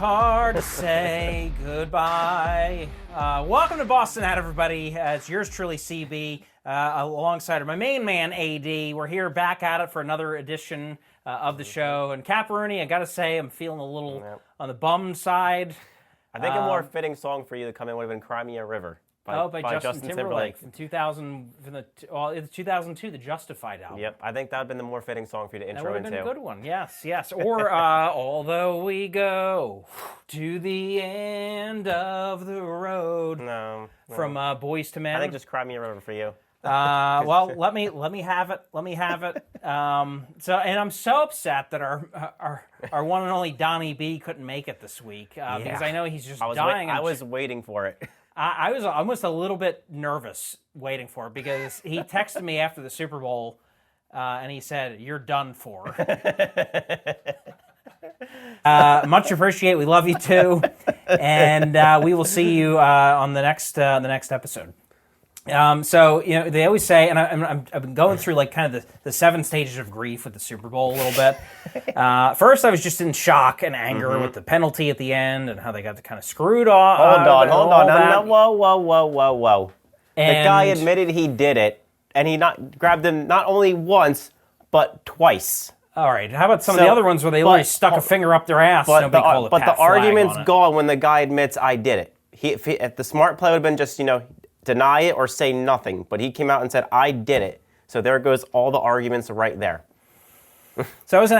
hard to say goodbye. Welcome to Boston Hat, everybody. It's yours truly, CB, alongside my main man, AD. We're here back at it for another edition of the show. And Caparoni, I got to say, I'm feeling a little on the bummed side. I think a more fitting song for you to come in would have been Cry Me a River. By Justin Timberlake from 2002, the Justified album. Yep, I think that would have been the more fitting song for you to intro into. That would have been a good one, yes. Or Although We Go to the End of the Road. No. From Boyz II Men. I think just Cry Me a River for you. Well, let me have it. So, and I'm so upset that our one and only Donnie B couldn't make it this week because I know he's just dying. I was waiting for it. I was almost a little bit nervous waiting for it because he texted me after the Super Bowl and he said, "You're done for." Much appreciate. We love you too, and we will see you on the next episode. So, you know, they always say, and I've been going through like kind of the 7 stages of grief with the Super Bowl a little bit. First, I was just in shock and anger with the penalty at the end and how they got kind of screwed off. Hold on. No, whoa. And the guy admitted he did it, and he grabbed him not only once, but twice. All right, how about some of the other ones where they literally stuck a finger up their ass? But the argument's gone when the guy admits, I did it. If the smart play would have been just, deny it or say nothing, but he came out and said, I did it. So there goes all the arguments right there. So I was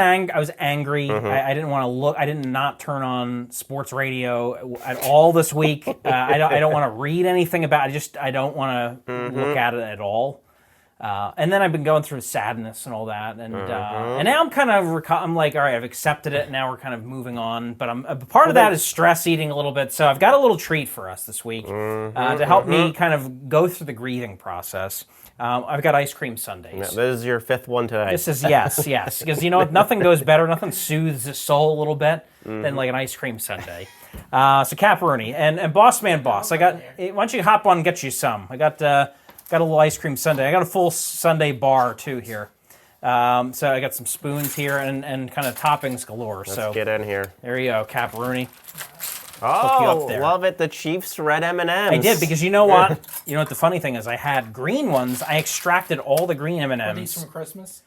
angry. I didn't want to look. I did not turn on sports radio at all this week. I don't want to read anything about it. I don't want to look at it at all. And then I've been going through sadness and all that, and now I'm kind of I'm like, all right, I've accepted it. Now we're kind of moving on. But part of that is stress eating a little bit. So I've got a little treat for us this week to help me kind of go through the grieving process. I've got ice cream sundaes. Yeah, this is your 5th one today. This is yes, because nothing goes better, nothing soothes the soul a little bit than like an ice cream sundae. So Caparoni and Boss, why don't you hop on and get you some? I got a little ice cream sundae. I got a full sundae bar, too, here. So I got some spoons here and kind of toppings galore. Let's get in here. There you go, Caparoni. Oh, love it. The Chiefs red M&Ms. I did, because you know what? You know what the funny thing is? I had green ones. I extracted all the green M&Ms. Are these from Christmas?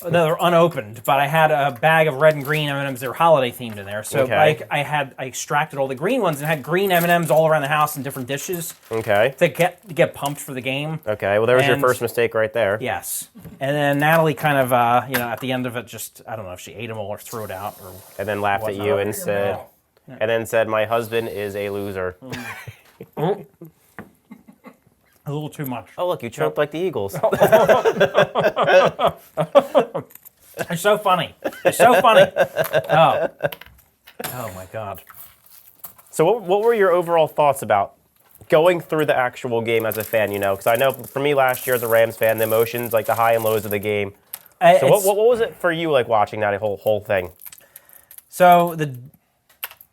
No, they're unopened, but I had a bag of red and green M&Ms. They were holiday themed in there, so I extracted all the green ones and had green M&Ms all around the house in different dishes. Okay. To get pumped for the game. Okay. Well, there was your first mistake right there. Yes, and then Natalie kind of at the end of it, just I don't know if she ate them all or threw it out or. And then laughed at you and said, "My husband is a loser." A little too much. Oh, look, you choked like the Eagles. It's so funny. Oh my God. So what were your overall thoughts about going through the actual game as a fan, Because I know for me last year as a Rams fan, the emotions, like the high and lows of the game. So what was it for you, like watching that whole thing? So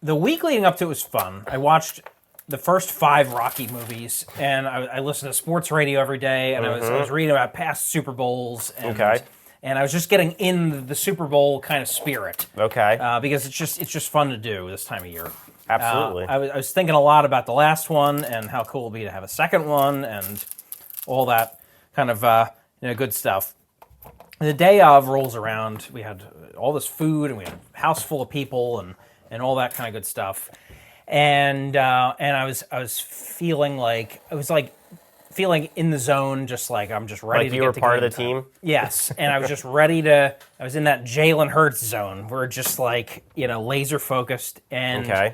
the week leading up to it was fun. I watched the first 5 Rocky movies, and I listened to sports radio every day, and I was reading about past Super Bowls, and I was just getting in the Super Bowl kind of spirit. Okay. Because it's just fun to do this time of year. Absolutely. I was thinking a lot about the last one and how cool it would be to have a second one and all that kind of good stuff. The day of rolls around. We had all this food, and we had a house full of people, and all that kind of good stuff. And I was feeling like feeling in the zone, just like I'm just ready to get to you were part of the time. team? Yes, and I was just ready to. I was in that Jalen Hurts zone where just like laser focused and. Okay.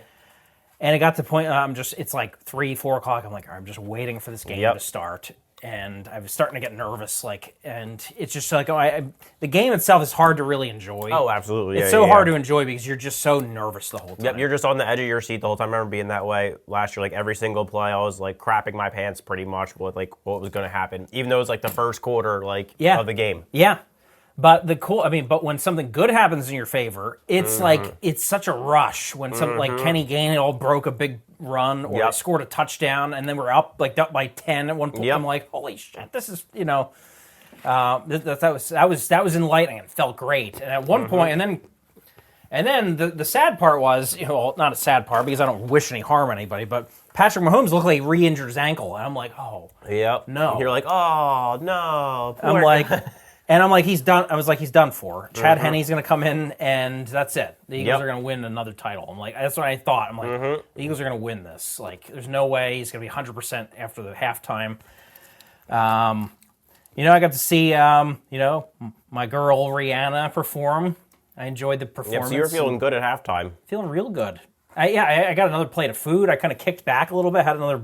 And it got to the point. It's like 3-4 o'clock. I'm like, I'm just waiting for this game to start. And I was starting to get nervous, and it's just like, the game itself is hard to really enjoy. Oh, absolutely. It's so hard to enjoy because you're just so nervous the whole time. Yep, you're just on the edge of your seat the whole time. I remember being that way last year. Like every single play, I was like crapping my pants pretty much with like what was going to happen, even though it was like the first quarter of the game. Yeah. But but when something good happens in your favor, it's like it's such a rush when something like Kenny Gainwell all broke a big run or scored a touchdown, and then we're up by 10 at one point. I'm like, holy shit, this is that was enlightening. It felt great. And at one point, and And then the sad part was, not a sad part because I don't wish any harm on anybody, but Patrick Mahomes looked like he re-injured his ankle. And I'm like, oh. Yep. No. You're like, oh, no. I'm like, and I'm like, he's done. I was like, he's done for. Chad Henne's going to come in, and that's it. The Eagles are going to win another title. I'm like, that's what I thought. I'm like, the Eagles are going to win this. Like, there's no way he's going to be 100% after the halftime. I got to see, my girl Rihanna perform. I enjoyed the performance. Yeah, so you were feeling good at halftime. Feeling real good. I got another plate of food. I kind of kicked back a little bit, had another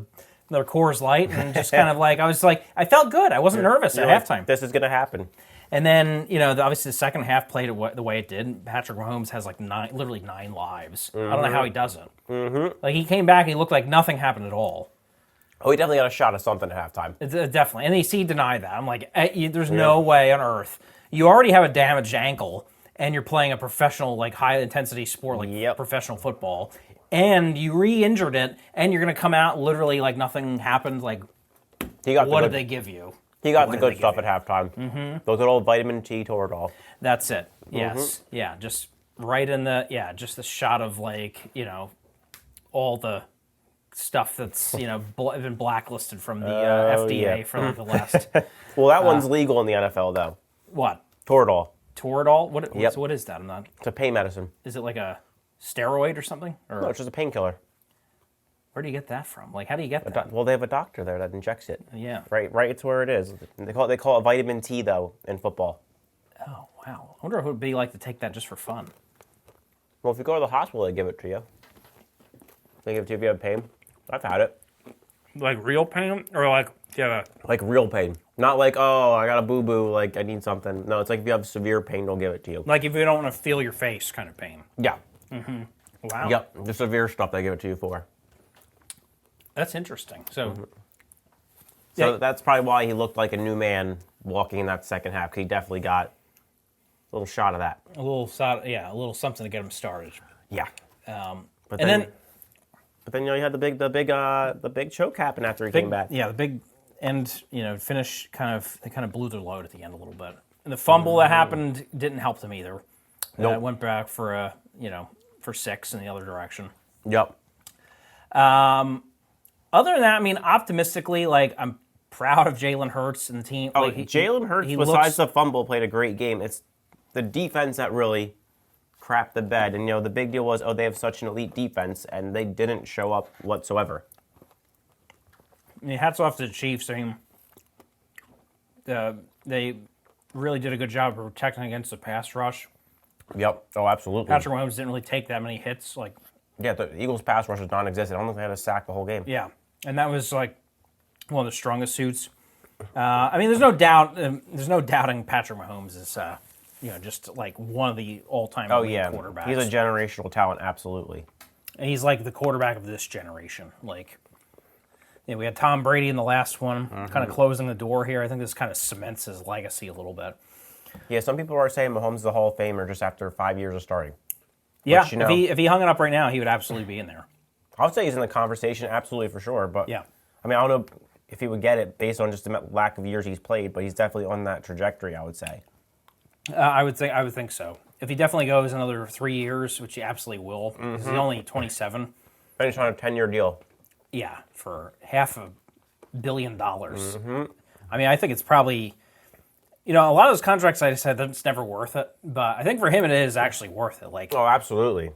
Coors Light, and just kind of I felt good. I wasn't nervous at halftime. This is going to happen. And then, obviously the second half played the way it did. Patrick Mahomes has literally 9 lives. I don't know how he does it. Like, he came back, he looked like nothing happened at all. Oh, he definitely got a shot at something at halftime. Definitely. And he denied that. I'm like, there's no way on earth. You already have a damaged ankle, and you're playing a professional, high-intensity sport like professional football, and you re-injured it, and you're going to come out literally like nothing happened. Like, what did they give you? He got the good stuff at halftime. The good old vitamin T Toradol. That's it. Yes. Yeah, just right in just the shot of all the stuff that's, been blacklisted from the FDA for the last... Well, that one's legal in the NFL, though. What? Toradol. Toradol? So what is that? It's a pain medicine. Is it like a steroid or something? No, it's just a painkiller. Where do you get that from? How do you get that? Well, they have a doctor there that injects it. Yeah. Right. It's where it is. They call it vitamin T though in football. Oh wow! I wonder what it would be like to take that just for fun. Well, if you go to the hospital, they give it to you. They give it to you if you have pain. I've had it. Like real pain, or like real pain, not like I got a boo boo, like I need something. No, it's like if you have severe pain, they'll give it to you. Like if you don't want to feel your face, kind of pain. Yeah. Wow. Yep. The severe stuff they give it to you for. That's interesting. So that's probably why he looked like a new man walking in that second half, because he definitely got a little shot of that. A little something to get him started. Yeah. But then you had the big choke happen after he came back. Yeah, the big finish they kind of blew their load at the end a little bit. And the fumble that happened didn't help them either. Nope. It went back for for 6 in the other direction. Yep. Other than that, optimistically, I'm proud of Jalen Hurts and the team. Jalen Hurts, besides the fumble, played a great game. It's the defense that really crapped the bed. And, the big deal was, they have such an elite defense, and they didn't show up whatsoever. Hats off to the Chiefs. They really did a good job of protecting against the pass rush. Yep. Oh, absolutely. Patrick Mahomes didn't really take that many hits. Yeah, the Eagles' pass rush is non-existent. I don't think they had a sack the whole game. Yeah, and that was one of the strongest suits. There's no doubt. There's no doubting Patrick Mahomes is, just one of the all-time quarterbacks. He's a generational talent, absolutely. And he's like the quarterback of this generation. We had Tom Brady in the last one, kind of closing the door here. I think this kind of cements his legacy a little bit. Yeah, some people are saying Mahomes is a Hall of Famer just after 5 years of starting. Yeah, if he hung it up right now, he would absolutely be in there. I would say he's in the conversation, absolutely for sure. But yeah, I don't know if he would get it based on just the lack of years he's played, but he's definitely on that trajectory, I would say. I would think so. If he definitely goes another 3 years, which he absolutely will, because he's only 27. And he's on a 10-year deal. Yeah, for $500 million. I think it's probably. A lot of those contracts, I said, that's never worth it. But I think for him, it is actually worth it. Oh, absolutely.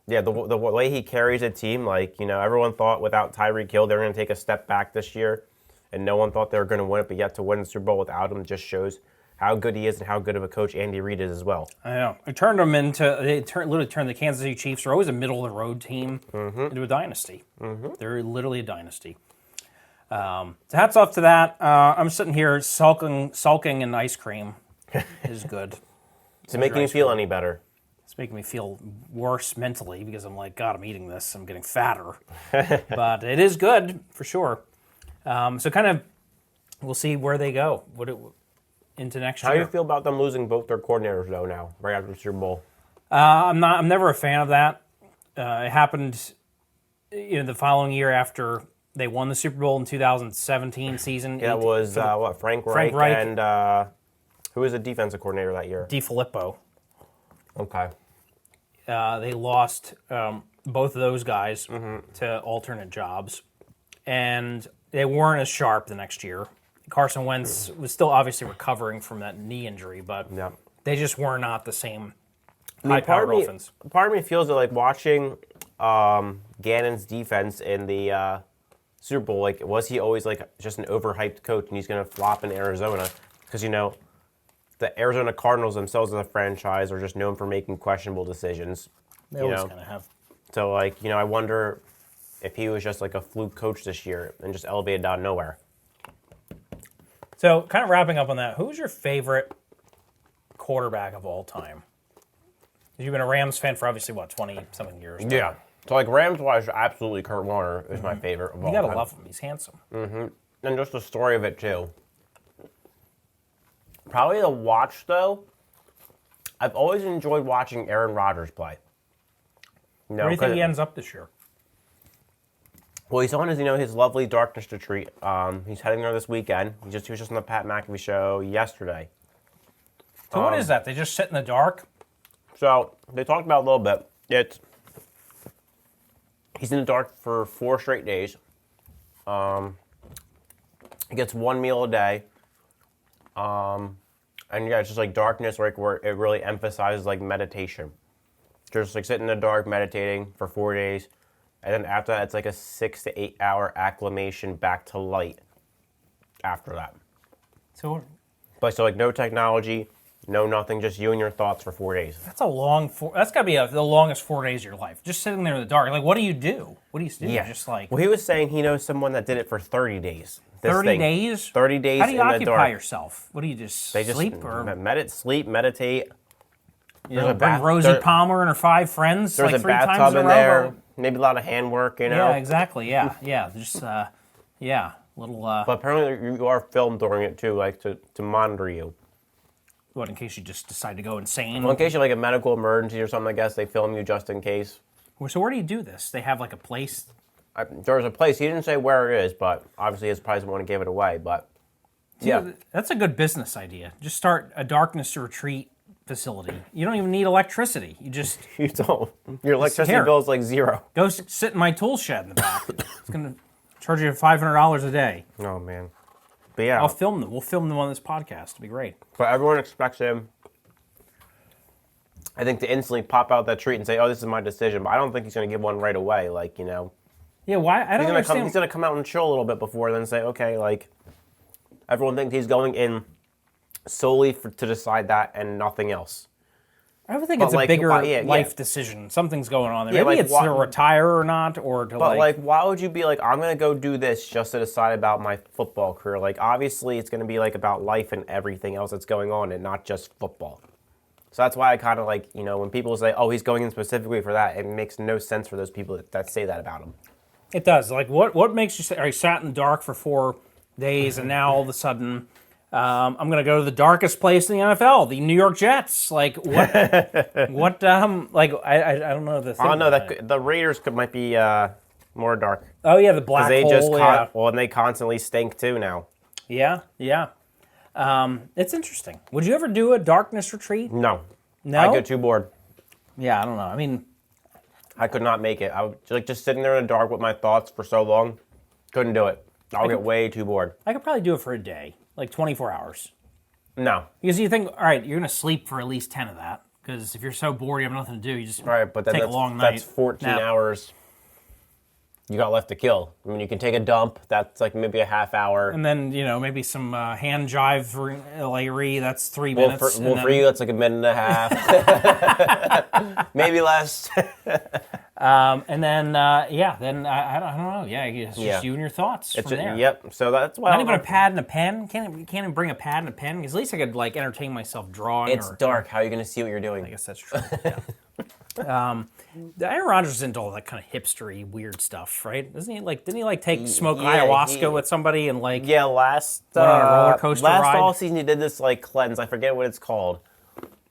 Yeah, the way he carries a team, everyone thought without Tyreek Hill, they were going to take a step back this year. And no one thought they were going to win it. But yet to win the Super Bowl without him just shows how good he is and how good of a coach Andy Reid is as well. I know. They literally turned the Kansas City Chiefs, who are always a middle-of-the-road team, into a dynasty. They're literally a dynasty. So hats off to that. I'm sitting here sulking in ice cream. Is good. Is it making you feel any better? It's making me feel worse mentally because I'm like, God, I'm eating this. I'm getting fatter. But it is good for sure. So kind of, we'll see where they go into next year. How do you feel about them losing both their coordinators though now, right after the Super Bowl? I'm never a fan of that. It happened, the following year after they won the Super Bowl in 2017 season. Yeah, it was Frank Reich and who was the defensive coordinator that year? DiFilippo. Okay. They lost both of those guys to alternate jobs, and they weren't as sharp the next year. Carson Wentz was still obviously recovering from that knee injury, but they just were not the same high-powered offense. Part of me feels that like watching Gannon's defense in the Super Bowl, like was he always like just an overhyped coach and he's going to flop in Arizona? Because the Arizona Cardinals themselves as a franchise are just known for making questionable decisions. They always kind of have. So like I wonder if he was just like a fluke coach this year and just elevated out of nowhere. So, kind of wrapping up on that, who's your favorite quarterback of all time? You've been a Rams fan for obviously, 20-something years now. Yeah. So, like, Rams-wise, absolutely Kurt Warner is my favorite of all time. You gotta love him. He's handsome. Mm-hmm. And just the story of it, too. Probably to watch, though, I've always enjoyed watching Aaron Rodgers play. Where do you think he ends up this year? Well, he's on his lovely darkness retreat. He's heading there this weekend. He was just on the Pat McAfee show yesterday. So what is that? They just sit in the dark? So they talked about it a little bit. He's in the dark for 4 straight days. He gets 1 meal a day. And it's just like darkness, like where it really emphasizes like meditation. Just like sitting in the dark, meditating for 4 days. And then after that, it's like a 6 to 8 hour acclimation back to light after that. So like no technology, no nothing, just you and your thoughts for 4 days. That's that's got to be the longest 4 days of your life. Just sitting there in the dark. Like, what do you do? What do you do? Yeah. Just like... Well, he was saying he knows someone that did it for 30 days. 30 days? 30 days How do you in the occupy dark. yourself? What do you just They just sleep? Or sleep, meditate. bring Rosie Palmer and her 5 friends There's like a 3 times bathtub in a row? there. Maybe a lot of hand work, Yeah, exactly. Yeah. Just, little... But apparently you are filmed during it, too, like to monitor you. What, in case you just decide to go insane? Well, in case you're like a medical emergency or something, I guess they film you just in case. So where do you do this? They have like a place? There's a place. He didn't say where it is, but obviously his probably doesn't want to give it away. But yeah, that's a good business idea. Just start a darkness retreat facility. You don't even need electricity. You just you don't. Your electricity bill is like 0. Go sit in my tool shed in the back. It's gonna charge you $500 a day. Oh man. But yeah, I'll film them. We'll film them on this podcast. It'll be great. But everyone expects him, I think, to instantly pop out that treat and say, "Oh, this is my decision." But I don't think he's going to give one right away. Like Yeah, why? I don't understand. He's going to come out and chill a little bit before, then say, "Okay." Like everyone thinks he's going in solely to decide that and nothing else. I would think it's a bigger life decision. Something's going on there. Yeah, Maybe it's to retire or not, or to But why would you be like, I'm going to go do this just to decide about my football career? Like, obviously, it's going to be like about life and everything else that's going on and not just football. So that's why I kind of like, when people say, oh, he's going in specifically for that, it makes no sense for those people that say that about him. It does. Like, what makes you say, I sat in the dark for 4 days and now all of a sudden... I'm going to go to the darkest place in the NFL, the New York Jets. Like, what, I don't know the thing. I don't know, the Raiders might be more dark. Oh, yeah, the black hole, and they constantly stink, too, now. Yeah. It's interesting. Would you ever do a darkness retreat? No. No? I get too bored. Yeah, I don't know. I mean... I could not make it. I would just sitting there in the dark with my thoughts for so long. Couldn't do it. I'll get way too bored. I could probably do it for a day. Like 24 hours. No. Because you think, all right, you're going to sleep for at least 10 of that. Because if you're so bored, you have nothing to do, you just take a long night. That's 14 hours you got left to kill. I mean, you can take a dump. That's like maybe a half hour. And then, maybe some hand jive for Larry. That's 3 minutes. For you, that's like a minute and a half. Maybe less. And then, I don't know. Yeah, it's just you and your thoughts from there. Yep. So that's why. Not even a pad and a pen. Can't even bring a pad and a pen. Because at least I could entertain myself drawing. It's dark. How are you going to see what you're doing? I guess that's true. Yeah. Aaron Rodgers is into all that kind of hipstery, weird stuff, right? Didn't he take smoke ayahuasca with somebody and last went on a roller coaster ride? Last all season he did this cleanse. I forget what it's called.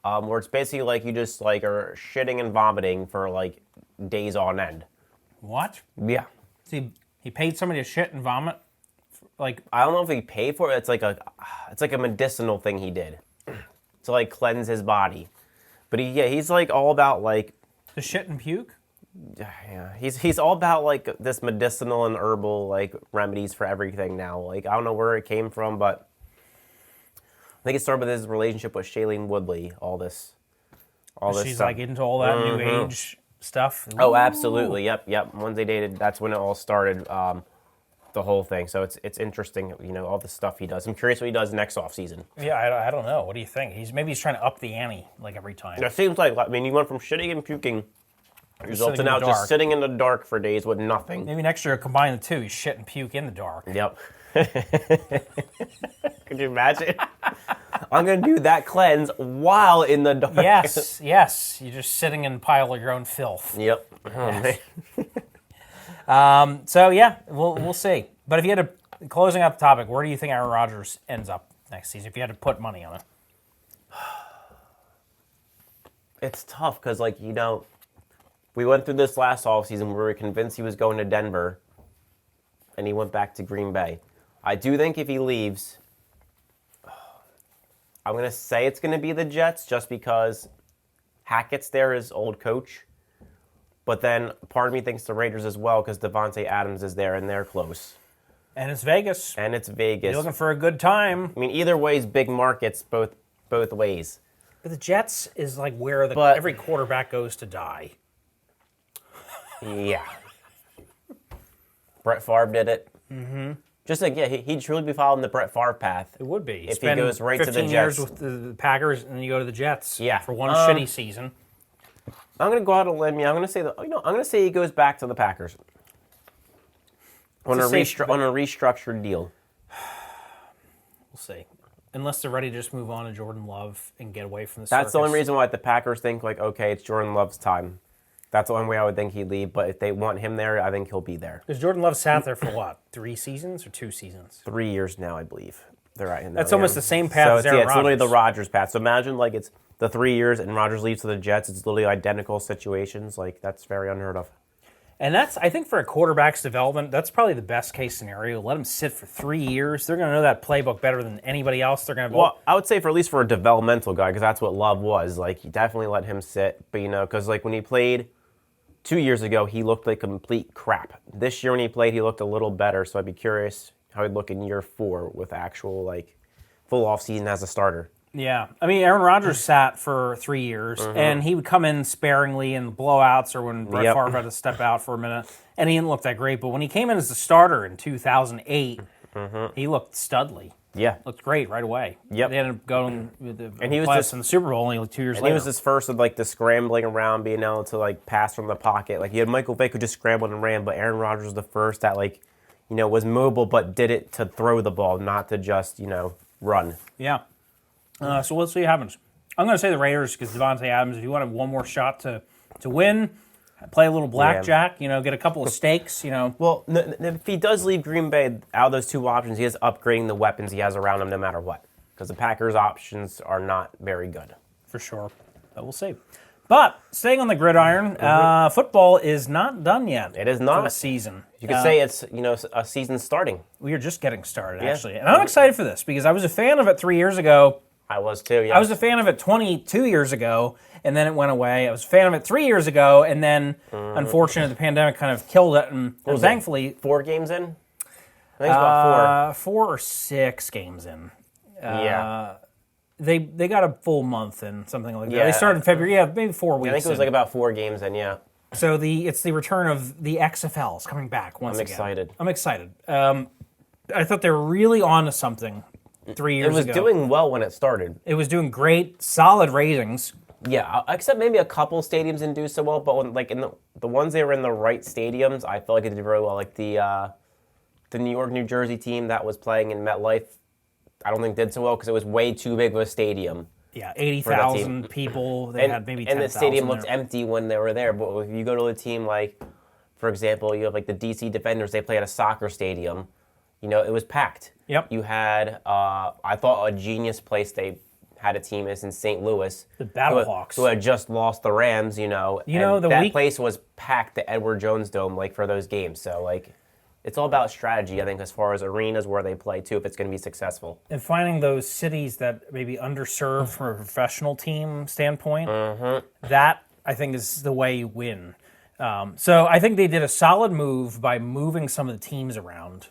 Where it's basically you just are shitting and vomiting for days on end. What? Yeah. See, he paid somebody to shit and vomit. I don't know if he paid for it. It's like a medicinal thing he did to cleanse his body. But he's all about The shit and puke? Yeah, he's all about like this medicinal and herbal like remedies for everything now. Like I don't know where it came from, but I think it started with his relationship with Shailene Woodley. All this She's stuff. like into all that new age stuff. Oh, absolutely. Yep. Once they dated, that's when it all started. The whole thing. So it's interesting, all the stuff he does. I'm curious what he does next offseason. Yeah, I don't know. What do you think? Maybe he's trying to up the ante like every time. It seems like, he went from shitting and puking results to now just sitting in the dark for days with nothing. Maybe next year combine the two. He's shit and puke in the dark. Yep. Could you imagine? I'm going to do that cleanse while in the dark. Yes. You're just sitting in a pile of your own filth. Yep. Oh, yes. Man. So, yeah, we'll see. But if you had to, closing out the topic, where do you think Aaron Rodgers ends up next season if you had to put money on it? It's tough because, we went through this last offseason where we were convinced he was going to Denver, and he went back to Green Bay. I do think if he leaves, I'm going to say it's going to be the Jets just because Hackett's there, his old coach. But then part of me thinks the Raiders as well because Devontae Adams is there, and they're close. And it's Vegas. You're looking for a good time. I mean, either way is big markets both ways. But the Jets is like where every quarterback goes to die. Yeah. Brett Favre did it. Mm-hmm. Just he'd truly be following the Brett Favre path. It would be. If he goes right to the 15 Jets. years with the Packers, and then you go to the Jets. Yeah. For one shitty season. I'm going to go out on a limb. Yeah, I'm going to say I'm going to say he goes back to the Packers on a restructured deal. We'll see. Unless they're ready to just move on to Jordan Love and get away from the That's circus. the only reason why the Packers think okay, it's Jordan Love's time. That's the only way I would think he'd leave. But if they want him there, I think he'll be there. Because Jordan Love sat there for what? 3 seasons or 2 seasons? 3 years now, I believe. They're right in there. That's almost the same path as Aaron Rodgers. It's literally the Rodgers path. So imagine it's the 3 years and Rodgers leaves to the Jets. It's literally identical situations. That's very unheard of. And I think for a quarterback's development, that's probably the best case scenario. Let them sit for 3 years. They're going to know that playbook better than anybody else. They're going to. Well, I would say at least for a developmental guy, because that's what Love was. You definitely let him sit, but because when he played 2 years ago, he looked like complete crap. This year when he played, he looked a little better. So I'd be curious how he'd look in year 4 with actual full off season as a starter. Yeah. I mean, Aaron Rodgers sat for 3 years, and he would come in sparingly in blowouts or when Brett Favre had to step out for a minute, and he didn't look that great. But when he came in as the starter in 2008, he looked studly. Yeah. Looked great right away. Yep. They ended up going with the and he was in the Super Bowl only 2 years later. And he was his first of the scrambling around, being able to pass from the pocket. You had Michael Vick who just scrambled and ran, but Aaron Rodgers was the first that was mobile but did it to throw the ball, not to just run. Yeah. So let's see what happens. I'm going to say the Raiders because Devontae Adams, if you want one more shot to win, play a little blackjack, get a couple of stakes, Well, if he does leave Green Bay, out of those 2 options, he is upgrading the weapons he has around him no matter what. Because the Packers' options are not very good. For sure. But we'll see. But staying on the gridiron, football is not done yet. It is not. For the season. You could say it's, a season starting. We are just getting started, actually. And I'm excited for this because I was a fan of it 3 years ago. I was too, yeah. I was a fan of it 22 years ago, and then it went away. I was a fan of it 3 years ago, and then, unfortunately, the pandemic kind of killed it. And thankfully... 4 games in? I think it's about 4. 4 or 6 games in. Yeah. They got a full month in, something like that. Yeah. They started in February, maybe 4 weeks. I think it was about 4 games in, yeah. So it's the return of the XFL is coming back once again. I'm excited. I thought they were really on to something 3 years ago. It was doing well when it started. It was doing great, solid ratings. Yeah, except maybe a couple stadiums didn't do so well, but when, in the ones that were in the right stadiums, I felt like it did very well. The New York, New Jersey team that was playing in MetLife, I don't think did so well because it was way too big of a stadium. Yeah, 80,000 people. They had maybe 10,000. And the stadium looked empty when they were there. But if you go to a team for example, you have the DC Defenders, they play at a soccer stadium. It was packed. Yep. You had, I thought, a genius place they had a team is in St. Louis. The Battlehawks. Who had just lost the Rams, that place was packed, the Edward Jones Dome, for those games. So, it's all about strategy, I think, as far as arenas where they play, too, if it's going to be successful. And finding those cities that may be underserved from a professional team standpoint, that I think, is the way you win. So I think they did a solid move by moving some of the teams around.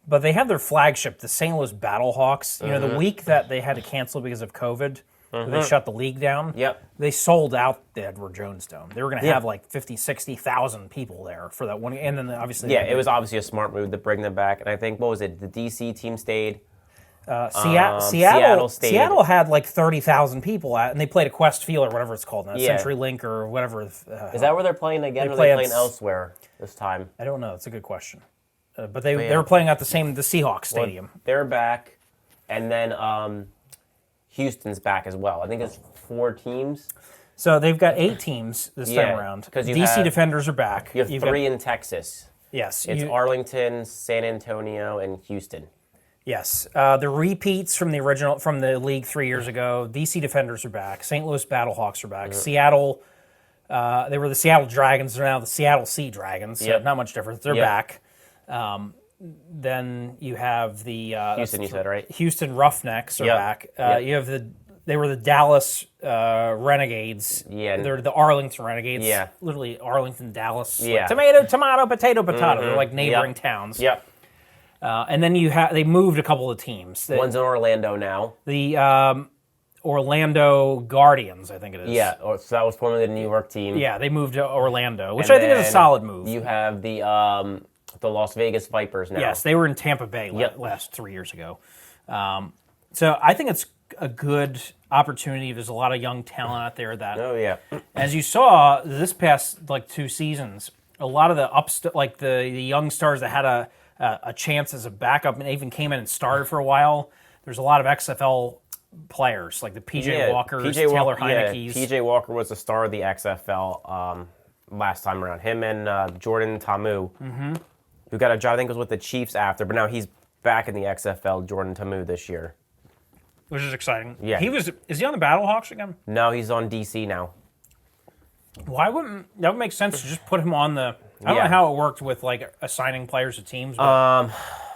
But they have their flagship, the St. Louis Battlehawks. You know, the week that they had to cancel because of COVID, they shut the league down. They sold out the Edward Jones Dome. They were going to have like 50, 60,000 people there for that one. And then obviously... Yeah, it was obviously a smart move to bring them back. And I think, what was it? The D.C. team stayed. Seattle stayed. Seattle had like 30,000 people at, and they played at Quest Field or whatever it's called now, CenturyLink or whatever. Is that where they're playing again, or are they playing elsewhere this time? I don't know. It's a good question. But they were playing at the Seahawks Stadium. Well, they're back, and then Houston's back as well. I think it's 4 teams. So they've got 8 teams this time around. DC Defenders are back. You have 3 in Texas. Yes. It's Arlington, San Antonio, and Houston. Yes. The repeats from the league 3 years ago. DC Defenders are back. St. Louis Battlehawks are back. Seattle, they were the Seattle Dragons. They're now the Seattle Sea Dragons. So not much difference. They're back. Then you have the Houston. You said right. Houston Roughnecks are back. You have they were the Dallas Renegades. Yeah, they're the Arlington Renegades. Yeah, literally Arlington, Dallas. Yeah, like tomato, potato. They're like neighboring towns. Yep. And then they moved a couple of teams. One's in Orlando now. The Orlando Guardians, I think it is. Yeah, so that was formerly the New York team. Yeah, they moved to Orlando, which I think is a solid move. You have the Las Vegas Vipers now. Yes, they were in Tampa Bay last 3 years ago. So I think it's a good opportunity. There's a lot of young talent out there that, as you saw this past 2 seasons, a lot of the the young stars that had a chance as a backup and even came in and started for a while. There's a lot of XFL players like the PJ Walkers, Taylor Heineke's. PJ Walker was the star of the XFL last time around. Him and Jordan Tamu, who got a job, I think it was with the Chiefs after, but now he's back in the XFL, Jordan Tamu, this year. Which is exciting. Yeah. Is he on the Battlehawks again? No, he's on DC now. Why wouldn't that would make sense to just put him on the... I don't know how it worked with assigning players to teams. But...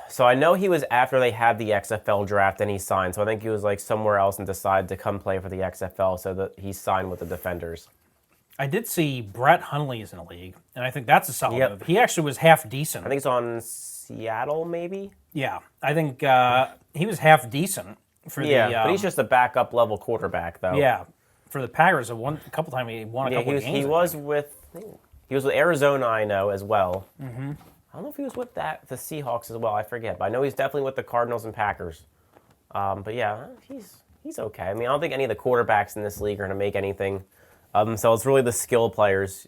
So I know he was after they had the XFL draft and he signed. So I think he was somewhere else and decided to come play for the XFL, so that he signed with the Defenders. I did see Brett Hundley is in the league, and I think that's a solid move. He actually was half decent. I think it's on Seattle, maybe? Yeah, I think he was half decent for but he's just a backup level quarterback, though. Yeah, for the Packers, a couple times he won a couple of games. He was with Arizona, I know, as well. Mm-hmm. I don't know if he was with the Seahawks as well. I forget, but I know he's definitely with the Cardinals and Packers. But yeah, he's okay. I mean, I don't think any of the quarterbacks in this league are going to make anything. So it's really the skill players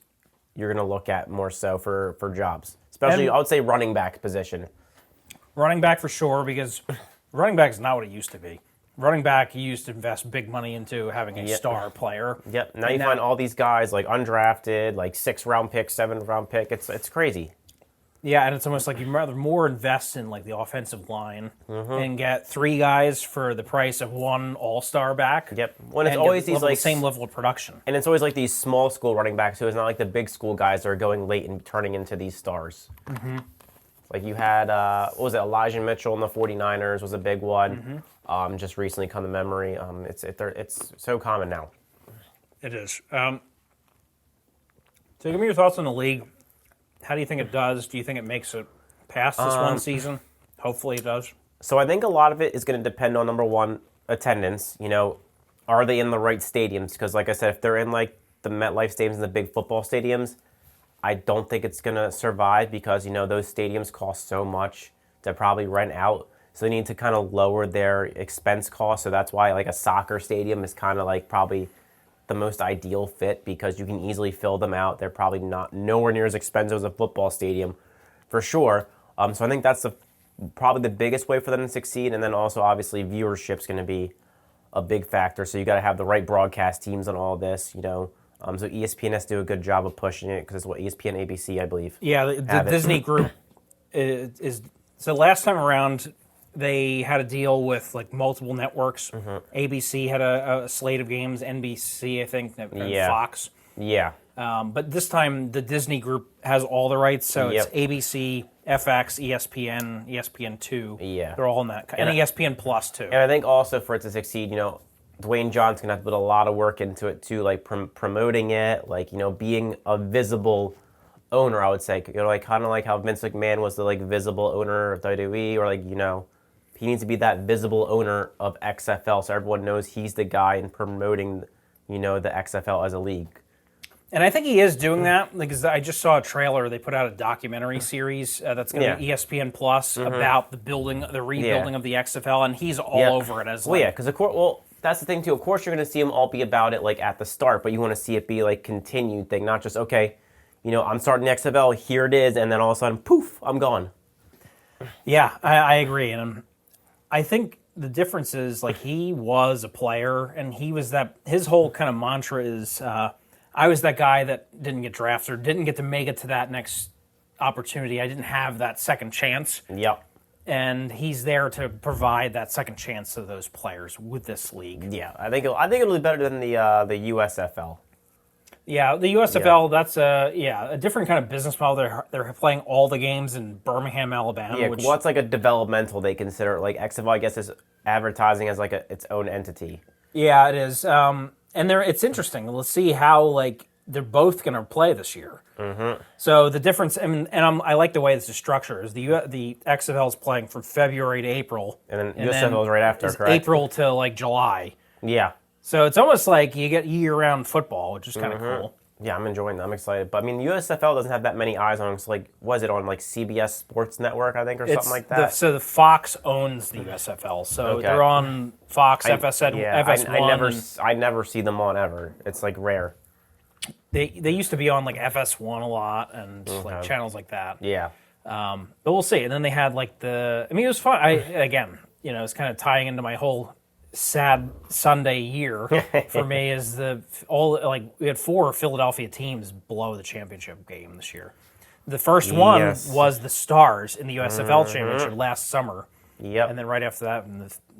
you're going to look at more so for jobs, especially I would say running back position. Running back for sure, because running back is not what it used to be. Running back, you used to invest big money into having a star player. Yep. Now you find all these guys undrafted, 6-round pick, 7-round pick. It's crazy. Yeah, and it's almost like you'd rather more invest in the offensive line and get 3 guys for the price of 1 all-star back. Yep. When it's always these same level of production. And it's always these small school running backs who is not the big school guys that are going late and turning into these stars. Mm-hmm. You had what was it? Elijah Mitchell in the 49ers was a big one. Mm-hmm. Just recently come to memory. It's so common now. It is. So give me your thoughts on the league. How do you think it does? Do you think it makes it past this one season? Hopefully it does. So I think a lot of it is going to depend on, number one, attendance. Are they in the right stadiums? Because like I said, if they're in the MetLife stadiums and the big football stadiums, I don't think it's going to survive because, those stadiums cost so much to probably rent out. So they need to kind of lower their expense costs. So that's why a soccer stadium is kind of probably the most ideal fit because you can easily fill them out. They're probably nowhere near as expensive as a football stadium, for sure. So I think that's probably the biggest way for them to succeed. And then also, obviously, viewership's going to be a big factor. So you got to have the right broadcast teams on all this, So ESPN has to do a good job of pushing it because it's what ESPN, ABC, I believe. Yeah, the Disney group is. So last time around, they had a deal with multiple networks. Mm-hmm. ABC had a slate of games, NBC, I think, and Fox. Yeah. But this time, the Disney group has all the rights, so it's ABC, FX, ESPN, ESPN2. Yeah. They're all in that. And ESPN Plus, too. And I think also for it to succeed, Dwayne Johnson's gonna have to put a lot of work into it too, like promoting it, like being a visible owner. I would say, like kind of like how Vince McMahon was the like visible owner of WWE, or like he needs to be that visible owner of XFL, so everyone knows he's the guy in promoting, the XFL as a league. And I think he is doing that, because I just saw a trailer. They put out a documentary series that's going to be ESPN Plus about the rebuilding of the XFL, and he's all over it as because of course, that's the thing too. Of course, you're going to see him all be about it like at the start, but you want to see it be like continued thing, not just okay, I'm starting the XFL, here it is, and then all of a sudden, poof, I'm gone. Yeah, I agree, and I think the difference is like he was a player, and he was that. His whole kind of mantra is. I was that guy that didn't get drafted or didn't get to make it to that next opportunity. I didn't have that second chance. Yep. And he's there to provide that second chance to those players with this league. Yeah, I think it'll be better than the USFL. Yeah, the USFL, that's a different kind of business model. They're playing all the games in Birmingham, Alabama. Yeah, well, it's like a developmental they consider. Like XFL, I guess, is advertising as like its own entity. Yeah, it is. And it's interesting. Let's see how they're both going to play this year. Mm-hmm. So the difference, I like the way this is structured. Is the XFL is playing from February to April, and then USFL is right after, correct? April to July. Yeah. So it's almost like you get year-round football, which is kind of cool. Yeah, I'm enjoying that. I'm excited. But, USFL doesn't have that many eyes on it. It's was it on, CBS Sports Network, I think, or something like that? So the Fox owns the USFL. So they're on Fox, FS1. I never see them on ever. It's, rare. They used to be on, FS1 a lot and, channels like that. Yeah. But we'll see. And then they had, it was fun. It's kind of tying into my whole sad Sunday year for me is we had 4 Philadelphia teams below the championship game this year. The first one was the Stars in the USFL championship last summer. Yep. And then right after that,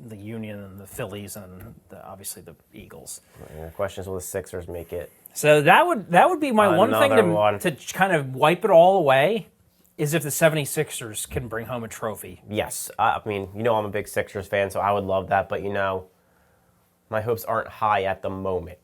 the Union and the Phillies and obviously the Eagles. The question is, will the Sixers make it? So that would be my one thing to kind of wipe it all away. Is if the 76ers can bring home a trophy. Yes. I'm a big Sixers fan, so I would love that. But, my hopes aren't high at the moment.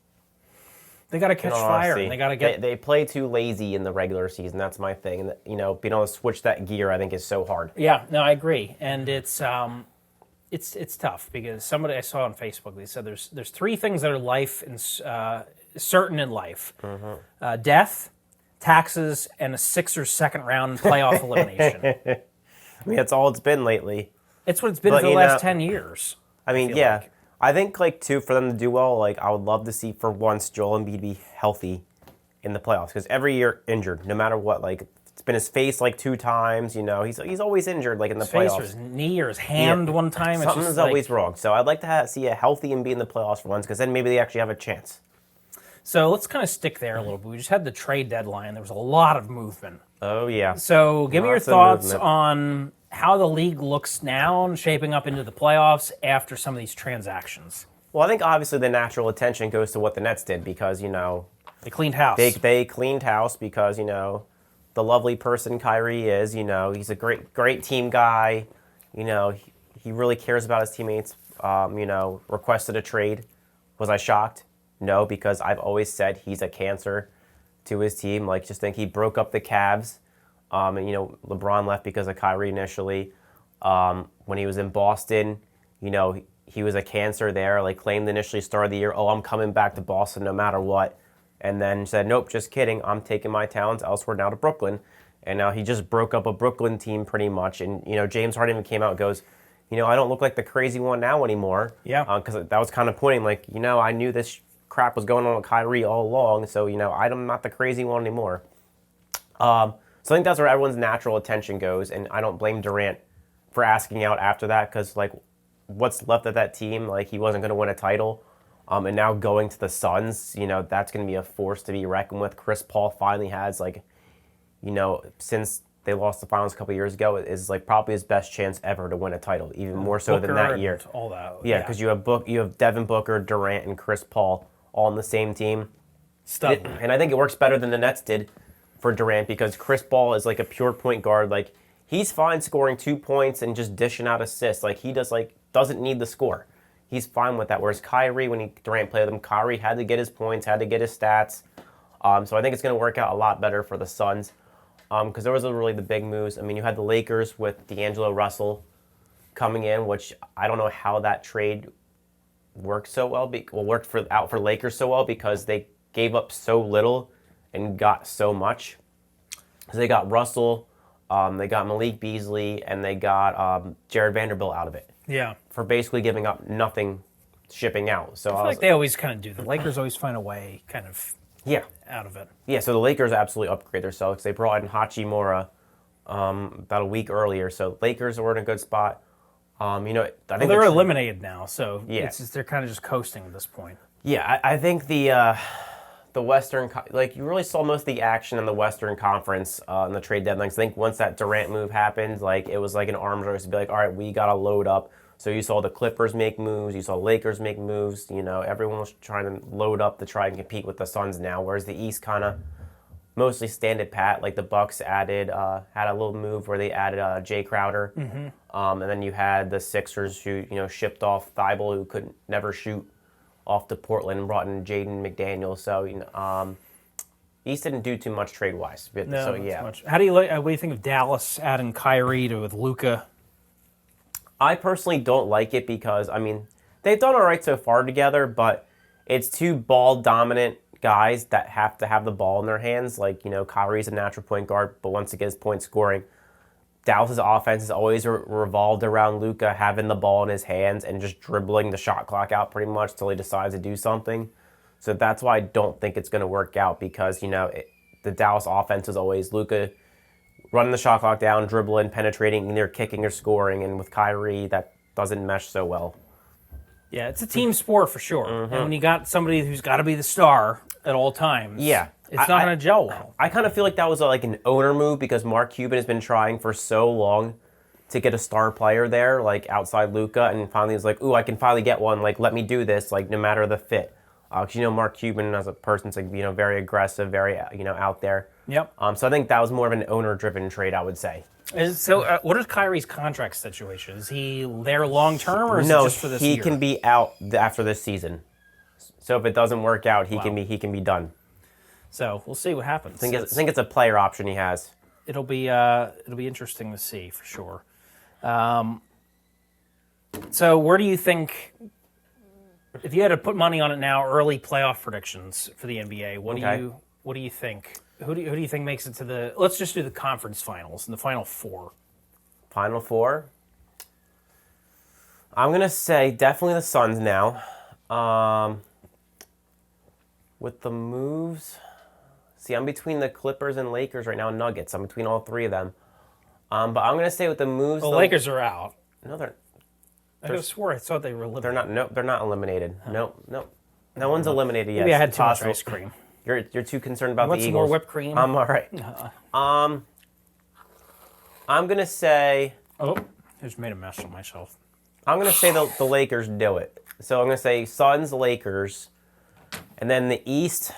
They got to catch fire. And they got to get. They play too lazy in the regular season. That's my thing. And, being able to switch that gear, I think, is so hard. Yeah, no, I agree. And it's tough because somebody I saw on Facebook, they said there's 3 things that are certain in life. Mm-hmm. Death, taxes, and a Sixers second round playoff elimination. That's all it's been lately. It's what it's been for the last 10 years. Yeah. I think, too, for them to do well, I would love to see, for once, Joel Embiid be healthy in the playoffs. Because every year, injured, no matter what. It's been his face, 2 times, He's always injured, in the playoffs. His face or his knee or his hand one time. Something's always wrong. So I'd like to see a healthy Embiid in the playoffs for once, because then maybe they actually have a chance. So let's kind of stick there a little bit. We just had the trade deadline. There was a lot of movement. Oh, yeah. So give me your thoughts on how the league looks now and shaping up into the playoffs after some of these transactions. Well, I think obviously the natural attention goes to what the Nets did because, they cleaned house. They cleaned house because, the lovely person Kyrie is, he's a great team guy. He really cares about his teammates. Requested a trade. Was I shocked? No, because I've always said he's a cancer to his team. Just think he broke up the Cavs. And, LeBron left because of Kyrie initially. When he was in Boston, he was a cancer there. Claimed initially start of the year, I'm coming back to Boston no matter what. And then said, nope, just kidding. I'm taking my talents elsewhere now to Brooklyn. And now he just broke up a Brooklyn team pretty much. And, James Harden even came out and goes, I don't look like the crazy one now anymore. Yeah. Because that was kind of pointing I knew this crap was going on with Kyrie all along. So, I'm not the crazy one anymore. So I think that's where everyone's natural attention goes, and I don't blame Durant for asking out after that because, what's left of that team, he wasn't going to win a title, and now going to the Suns, that's going to be a force to be reckoned with. Chris Paul finally has, since they lost the finals a couple years ago, is, probably his best chance ever to win a title, even more so than that year. All that. Yeah, because you have Devin Booker, Durant, and Chris Paul all on the same team. And I think it works better than the Nets did for Durant because Chris Paul is a pure point guard. He's fine scoring 2 points and just dishing out assists. He doesn't need the score. he's fine with that. Whereas Kyrie, when Durant played with him, Kyrie had to get his points, had to get his stats. So I think it's going to work out a lot better for the Suns because there was really the big moves. I mean, you had the Lakers with D'Angelo Russell coming in, which I don't know how that trade worked so well. Worked out for Lakers so well because they gave up so little and got so much. So they got Russell, they got Malik Beasley, and they got Jared Vanderbilt out of it. Yeah. For basically giving up nothing, shipping out. So I feel like they always kind of do. The Lakers always find a way, kind of. Yeah. Out of it. Yeah. So the Lakers absolutely upgrade themselves. They brought in Hachimura about a week earlier. So Lakers were in a good spot. I think they're eliminated now, so yeah. They're kind of just coasting at this point. Yeah, I think the Western, you really saw most of the action in the Western Conference in the trade deadlines. I think once that Durant move happened, it was like an arms race to be like, all right, we got to load up. So you saw the Clippers make moves, you saw Lakers make moves. Everyone was trying to load up to try and compete with the Suns now, whereas the East kind of mostly standed pat. Like the Bucks had a little move where they added Jay Crowder, and then you had the Sixers who shipped off Thibault, who couldn't never shoot, off to Portland and brought in Jaden McDaniels. So East didn't do too much trade wise. No, so yeah. Much. How do you what do you think of Dallas adding Kyrie with Luka? I personally don't like it because they've done all right so far together, but it's two ball dominant guys that have to have the ball in their hands. Kyrie's a natural point guard, but once it gets point scoring, Dallas's offense has always revolved around Luka having the ball in his hands and just dribbling the shot clock out pretty much till he decides to do something. So that's why I don't think it's going to work out because, the Dallas offense is always Luka running the shot clock down, dribbling, penetrating, either kicking or scoring. And with Kyrie, that doesn't mesh so well. Yeah, it's a team sport for sure. And when you got somebody who's got to be the star at all times, it's not going to gel well. I kind of feel like that was an owner move because Mark Cuban has been trying for so long to get a star player there, outside Luka, and finally was like, ooh, I can finally get one. Let me do this, no matter the fit. Because Mark Cuban as a person's very aggressive, very out there. Yep. So I think that was more of an owner-driven trade, I would say. What is Kyrie's contract situation? Is he there long term, or is it just for this year? No, he can be out after this season. So if it doesn't work out, he can be done. So we'll see what happens. I think it's a player option he has. It'll be interesting to see for sure. So where do you think, if you had to put money on it now, early playoff predictions for the NBA? What do you think? Who do you think makes it to the? Let's just do the conference finals and the final four. Final four. I'm gonna say definitely the Suns now. With the moves, see, I'm between the Clippers and Lakers right now. Nuggets. I'm between all three of them. But I'm gonna say with the moves, the Lakers are out. No, they're. I could have swore I thought they were eliminated. They're not. No, they're not eliminated. No. No one's eliminated yet. Maybe I had too much ice cream. You're too concerned about the Eagles. Want some more whipped cream? I'm all right. I'm gonna say. Oh, I just made a mess of myself. I'm gonna say the Lakers do it. So I'm gonna say Suns, Lakers, and then the East.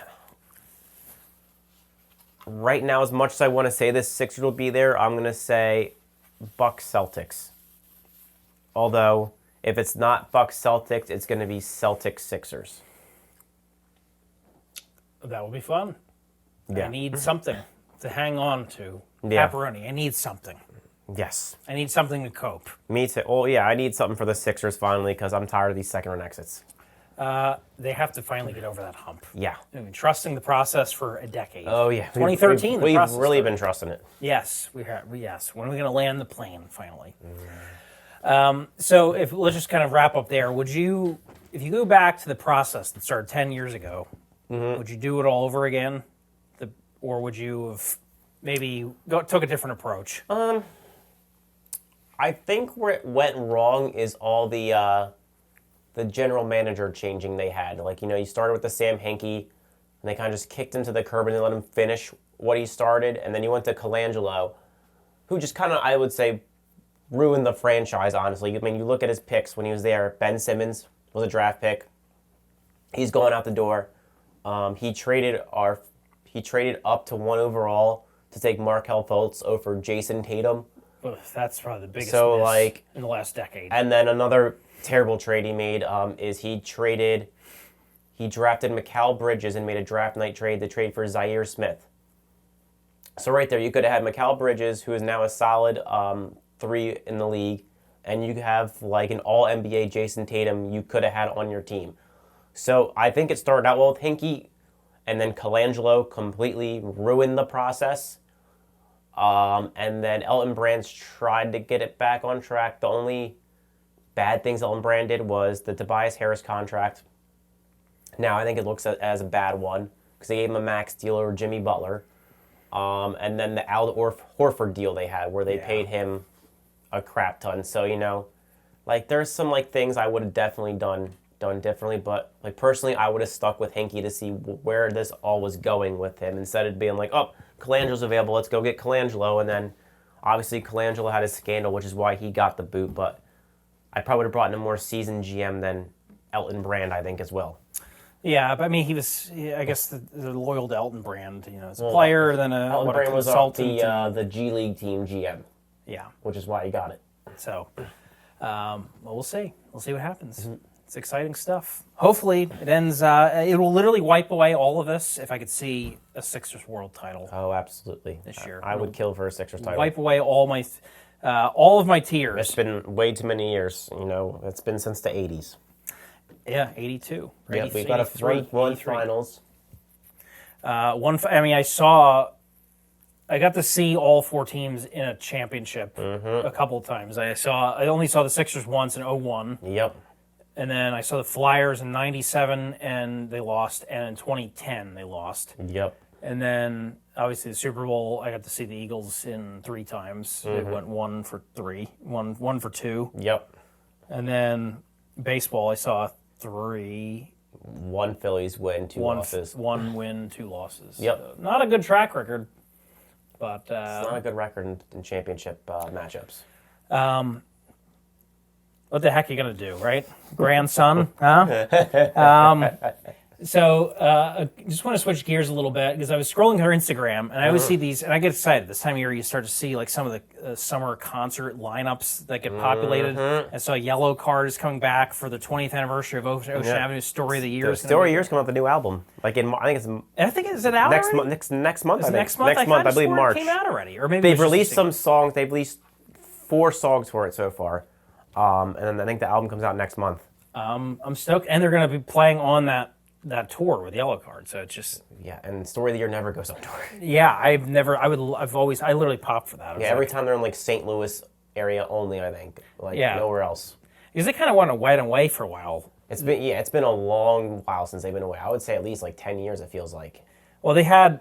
Right now, as much as I want to say this, Sixers will be there. I'm gonna say Bucks, Celtics. Although, if it's not Bucks, Celtics, it's gonna be Celtics, Sixers. That would be fun. Yeah. I need something to hang on to. Yeah. Pepperoni. I need something. Yes. I need something to cope. Me too. Oh, yeah, I need something for the Sixers finally because I'm tired of these second-round exits. They have to finally get over that hump. Yeah. I've been trusting the process for a decade. Oh, yeah. 2013, We've really started. been trusting it. Yes, we have. Yes. When are we going to land the plane, finally? So let's just kind of wrap up there. If you go back to the process that started 10 years ago, would you do it all over again? Or would you have maybe took a different approach? I think where it went wrong is all the general manager changing they had. You started with the Sam Hinkie, and they kind of just kicked him to the curb and they let him finish what he started. And then you went to Colangelo, who just kind of, I would say, ruined the franchise, honestly. I mean, you look at his picks when he was there. Ben Simmons was a draft pick. He's going out the door. He traded up to 1 overall to take Markelle Fultz over Jason Tatum. That's probably the biggest miss in the last decade. And then another terrible trade he made is he drafted Mikal Bridges and made a draft night trade to trade for Zaire Smith. So right there, you could have had Mikal Bridges, who is now a solid 3 in the league, and you have like an all-NBA Jason Tatum you could have had on your team. So I think it started out well with Hinkie, and then Colangelo completely ruined the process. And then Elton Brand tried to get it back on track. The only bad things Elton Brand did was the Tobias Harris contract. Now I think it looks as a bad one because they gave him a max deal over Jimmy Butler. And then the Al Horford deal they had where they paid him a crap ton. So, like there's some like things I would have definitely done differently. But like personally, I would have stuck with Hinkie to see where this all was going with him instead of being like, oh, Colangelo's available, let's go get Colangelo. And then obviously Colangelo had his scandal, which is why he got the boot. But I probably would have brought in a more seasoned GM than Elton Brand, I think, as well. Yeah, but I mean, he was, I guess, the loyal to Elton Brand, as a player, then a Brand was consultant. The G League team GM. Yeah. Which is why he got it. So, well, we'll see. We'll see what happens. Mm-hmm. It's exciting stuff. Hopefully, it ends, it will literally wipe away all of this if I could see a Sixers world title. Oh, absolutely. This year. I would kill for a Sixers title. Wipe away all of my tears. It's been way too many years, It's been since the 80s. Yeah, 82. Yeah, we got a 3-1 finals. I got to see all 4 teams in a championship a couple of times. I only saw the Sixers once in 2001. Yep. And then I saw the Flyers in 97 and they lost, and in 2010 they lost. Yep. And then obviously the Super Bowl, I got to see the Eagles in 3 times. They went 1 for 3, one for 2. Yep. And then baseball, I saw 3. 1 Phillies win, 2 losses. 1 win, 2 losses. Yep. So not a good track record, but it's not a good record in championship matchups. What the heck are you gonna do, right? Grandson, huh? So just want to switch gears a little bit because I was scrolling her Instagram and I always see these, and I get excited. This time of year, you start to see like some of the summer concert lineups that get populated. I saw Yellow Card is coming back for the 20th anniversary of Ocean Avenue. Story of the Year. Story of the Year is coming out with the new album. Like I think it's is it out next already? month. Next month. Next month. I believe March. It came out already, or maybe they've released some songs. They've released 4 songs for it so far, and then I think the album comes out next month. I'm stoked, and they're going to be playing on that tour with Yellow Card, so it's just and Story of the Year never goes on tour. Yeah, I literally pop for that. Every time they're in like St. Louis area only, I think, nowhere else. Because they kind of went away for a while. It's been a long while since they've been away. I would say at least like 10 years. It feels like. Well, they had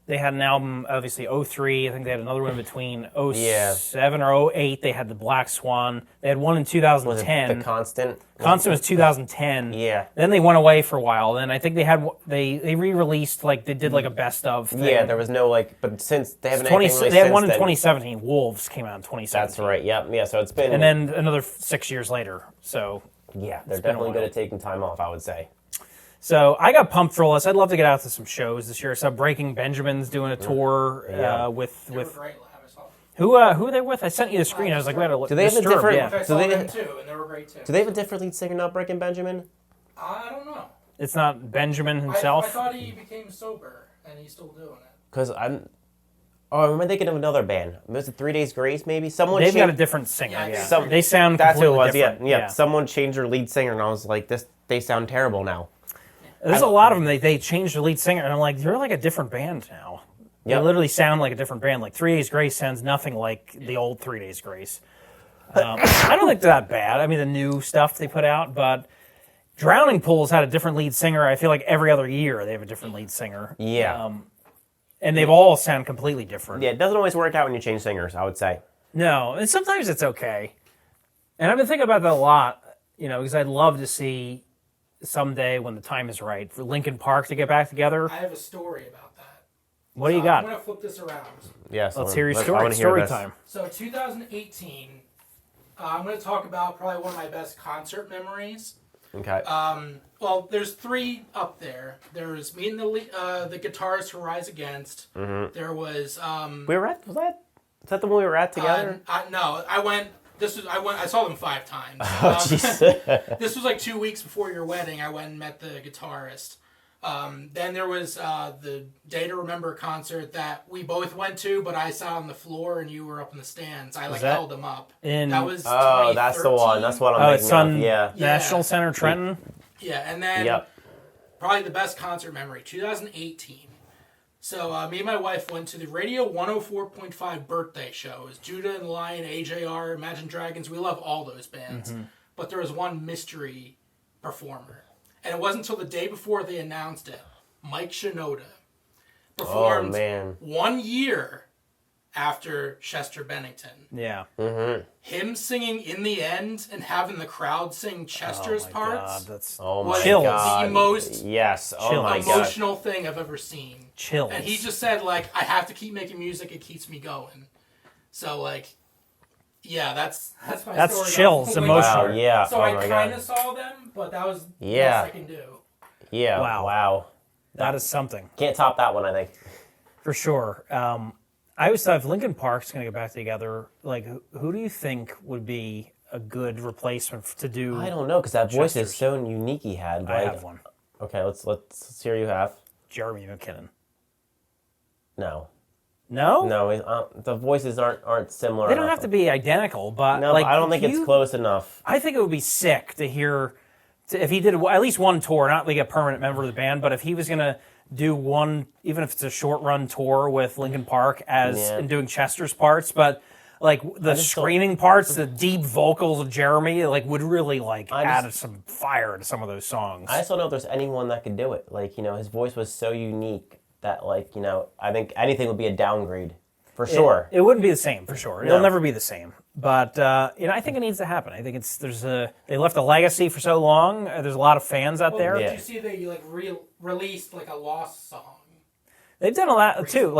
an album, obviously 2003. I think they had another one between 2007 or 2008. They had the Black Swan. They had one in 2010. Was it The Constant? Constant was 2010. Yeah. Then they went away for a while. Then I think they re-released, like they did like a best of thing. Yeah, there was no but since they haven't they had one in 2017. Wolves came out in 2017. That's right. Yep. Yeah. So it's been. And then another 6 years later. So yeah, they're definitely good at taking time off, I would say. So I got pumped for all this. I'd love to get out to some shows this year. So Breaking Benjamin's doing a tour with They were great live, I saw them. who are they with? I sent you the screen. I was like, we had to look. Do they have a different? Yeah. I saw them too, and they were great too. Do they have a different lead singer now, Breaking Benjamin? I don't know. It's not Benjamin himself. I thought he became sober, and he's still doing it. Because I'm remember thinking of another band. Was it 3 Days Grace? Maybe They've got a different singer. Yeah. They sound that's completely what it was. different. Yeah. Someone changed their lead singer, and I was like, they sound terrible now. There's a lot of them. They changed the lead singer, and I'm like, you're like a different band now. They literally sound like a different band. Like 3 Days Grace sounds nothing like the old 3 Days Grace. I don't think they're that bad. I mean, the new stuff they put out, but Drowning Pool's had a different lead singer. I feel like every other year they have a different lead singer. Yeah. And they've all sound completely different. Yeah, it doesn't always work out when you change singers, I would say. No, and sometimes it's okay. And I've been thinking about that a lot, because I'd love to see someday when the time is right for Linkin Park to get back together. I have a story about that. What do you got? I'm going to flip this around. Yes. Let's hear your story. I wanna hear Story this. time. So 2018, I'm going to talk about probably one of my best concert memories. Okay. Well, there's 3 up there. There's me and the guitarist who Rise Against. Mm-hmm. There was... we were at... Is that the one we were at together? No, I went I saw them 5 times. Oh, jeez. This was like 2 weeks before your wedding. I went and met the guitarist. Then there was the Day to Remember concert that we both went to, but I sat on the floor and you were up in the stands. I held him up. That was 2013. That's the one. That's what I'm thinking of. Yeah. National Center Trenton. Yeah, and then probably the best concert memory, 2018. So me and my wife went to the Radio 104.5 birthday show. It was Judah and the Lion, AJR, Imagine Dragons. We love all those bands. Mm-hmm. But there was one mystery performer. And it wasn't until the day before they announced it. Mike Shinoda performed 1 year after Chester Bennington. Yeah. Mm-hmm. Him singing In the End and having the crowd sing Chester's parts God, that's was chills. the most emotional thing I've ever seen. Chills. And he just said, like, I have to keep making music. It keeps me going. So, like, yeah, that's my story. That's chills, emotional. Wow, yeah. So I kind of saw them, but that was the best I can do. Yeah. Wow. That is something. Can't top that one, I think. For sure. I always thought if Linkin Park's going to get back together, like, who do you think would be a good replacement to do? I don't know, because that voice Chester's? is so unique he had. I have one. Okay, let's hear you have. Jeremy McKinnon. No. No? No, the voices aren't similar. They don't have to be identical, but no, like, I don't think it's close enough. I think it would be sick to hear if he did at least one tour, not like a permanent member of the band, but if he was going to do one, even if it's a short run tour with Linkin Park and doing Chester's parts, but like the screaming parts, the deep vocals of Jeremy, like would really add some fire to some of those songs. I just don't know if there's anyone that could do it. Like, his voice was so unique that, I think anything would be a downgrade for sure. It wouldn't be the same for sure. It'll never be the same. But I think it needs to happen. I think they left a legacy for so long. There's a lot of fans out there. Did you see they released a Lost song? They've done a lot too.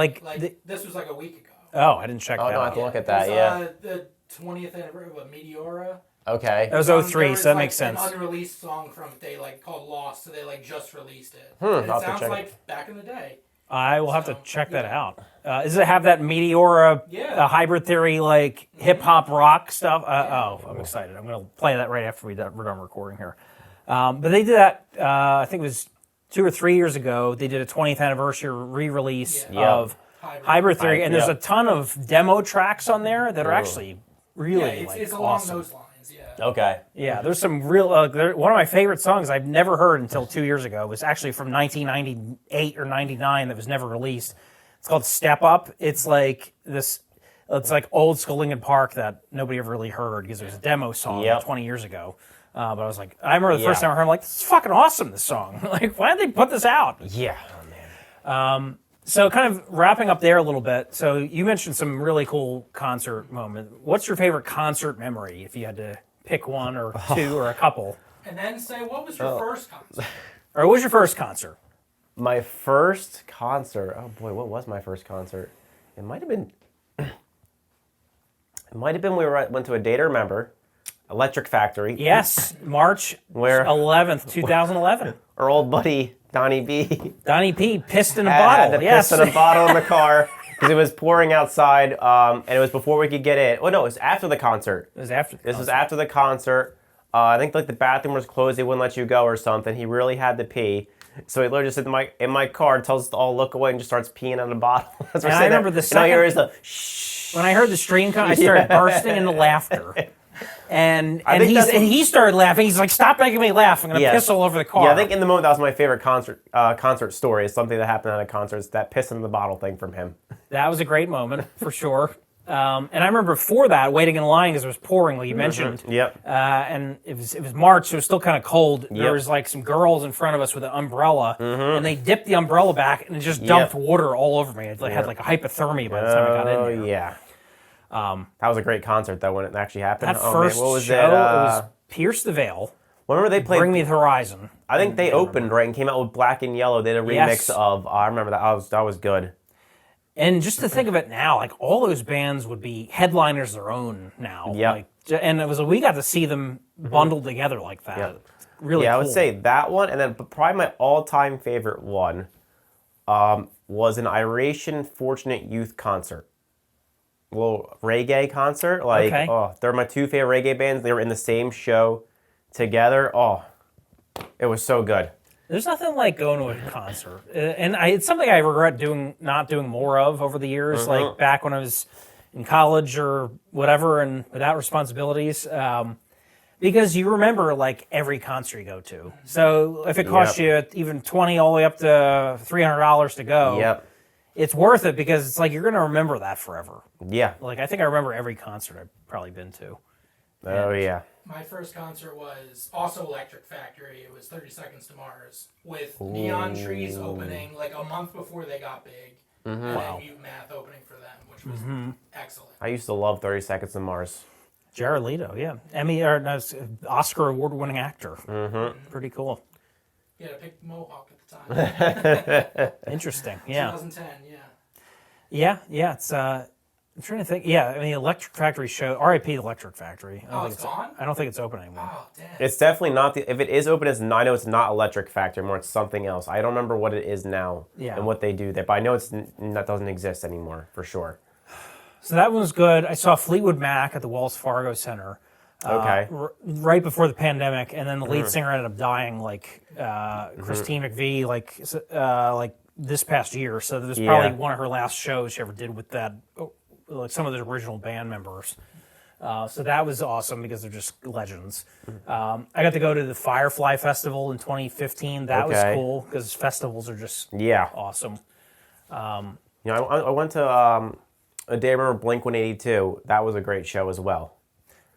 This was a week ago. Oh, I didn't check that. Oh, no, I have to look at that. The 20th anniversary of Meteora. Okay. That was 03, so that makes sense. An unreleased song from they called Lost, so they just released it. And it sounds like back in the day. I will have to check that out. Does it have that Meteora hybrid theory, hip hop rock stuff? I'm excited. I'm going to play that right after we're done recording here. But they did that, I think it was 2 or 3 years ago. They did a 20th anniversary re-release of Hybrid Theory, and there's a ton of demo tracks on there that are actually really it's awesome. along those lines. Okay. Yeah, there's some real. One of my favorite songs I've never heard until 2 years ago was actually from 1998 or 99 that was never released. It's called Step Up. It's like this. It's like old school Linkin Park that nobody ever really heard because it was a demo song 20 years ago. But I was like, I remember the first time I heard it, I'm like, this is fucking awesome, this song. Why did they put this out? Yeah. Oh, man. So kind of wrapping up there a little bit. So you mentioned some really cool concert moment. What's your favorite concert memory if you had to pick one or two or a couple? And then say, what was your first concert? Or what was your first concert? My first concert. Oh boy, what was my first concert? It might have been. We went to a Day to Remember, Electric Factory. Yes, March 11th, 2011. Our old buddy Donnie B. Donnie P. pissed in a bottle. Pissed in a bottle in the car because it was pouring outside, and it was before we could get in. Oh no, it was after the concert. It was after. This was after the concert. I think the bathroom was closed. They wouldn't let you go or something. He really had to pee. So he literally just in my car, tells us to all look away and just starts peeing out of the bottle. And I remember the second. When I heard the stream come, I started bursting into laughter. And he started laughing. He's like, "Stop making me laugh! I'm going to piss all over the car." Yeah, I think in the moment that was my favorite concert story. Is something that happened at a concert. It's that piss in the bottle thing from him. That was a great moment for sure. And I remember before that, waiting in line because it was pouring, like you mentioned. Yep. And it was March, so it was still kind of cold. Yep. There was some girls in front of us with an umbrella, and they dipped the umbrella back and it just dumped water all over me. It had a hypothermia by the time I got in there. Oh yeah. That was a great concert though when it actually happened. That first what was show, it was Pierce the Veil. Remember they played Bring Me the Horizon. I think they opened right and came out with Black and Yellow. They did a remix of. I remember that was good. And just to think of it now, all those bands would be headliners their own now. Yeah. And it was we got to see them bundled together like that. Yeah. Really cool. cool. I would say that one, and then probably my all-time favorite one was an Iration Fortunate Youth concert. little reggae concert. Like, Okay. oh, they're my two favorite reggae bands. They were in the same show together. Oh, it was so good. There's nothing like going to a concert, and it's something I regret not doing more of over the years. Like back when I was in college or whatever, and without responsibilities, because you remember like every concert you go to. So if it costs you even $20 all the way up to $300 to go, it's worth it because it's like you're going to remember that forever. Yeah. Like I think I remember every concert I've probably been to. Oh yeah. My first concert was also Electric Factory. It was 30 Seconds to Mars with Neon Trees opening like a month before they got big. And then Mute Math opening for them, which was excellent. I used to love 30 Seconds to Mars. Jared Leto, yeah. Oscar award-winning actor. Pretty cool. He had a pink mohawk at the time. Interesting, yeah. 2010, yeah. Yeah, it's, I'm trying to think. Yeah, I mean, Electric Factory show, R.I.P. Electric Factory. It's gone? I don't think it's open anymore. Oh, damn. It's definitely not if it is open, I know it's not Electric Factory anymore. It's something else. I don't remember what it is now and what they do there, but I know that doesn't exist anymore for sure. So that one was good. I saw Fleetwood Mac at the Wells Fargo Center. Okay. Right before the pandemic, and then the lead singer ended up dying, like Christine McVie, like this past year. So that was probably one of her last shows she ever did with that, like some of the original band members. So that was awesome because they're just legends. I got to go to the Firefly Festival in 2015. That was cool because festivals are just awesome. I went to a day I remember Blink 182. That was a great show as well.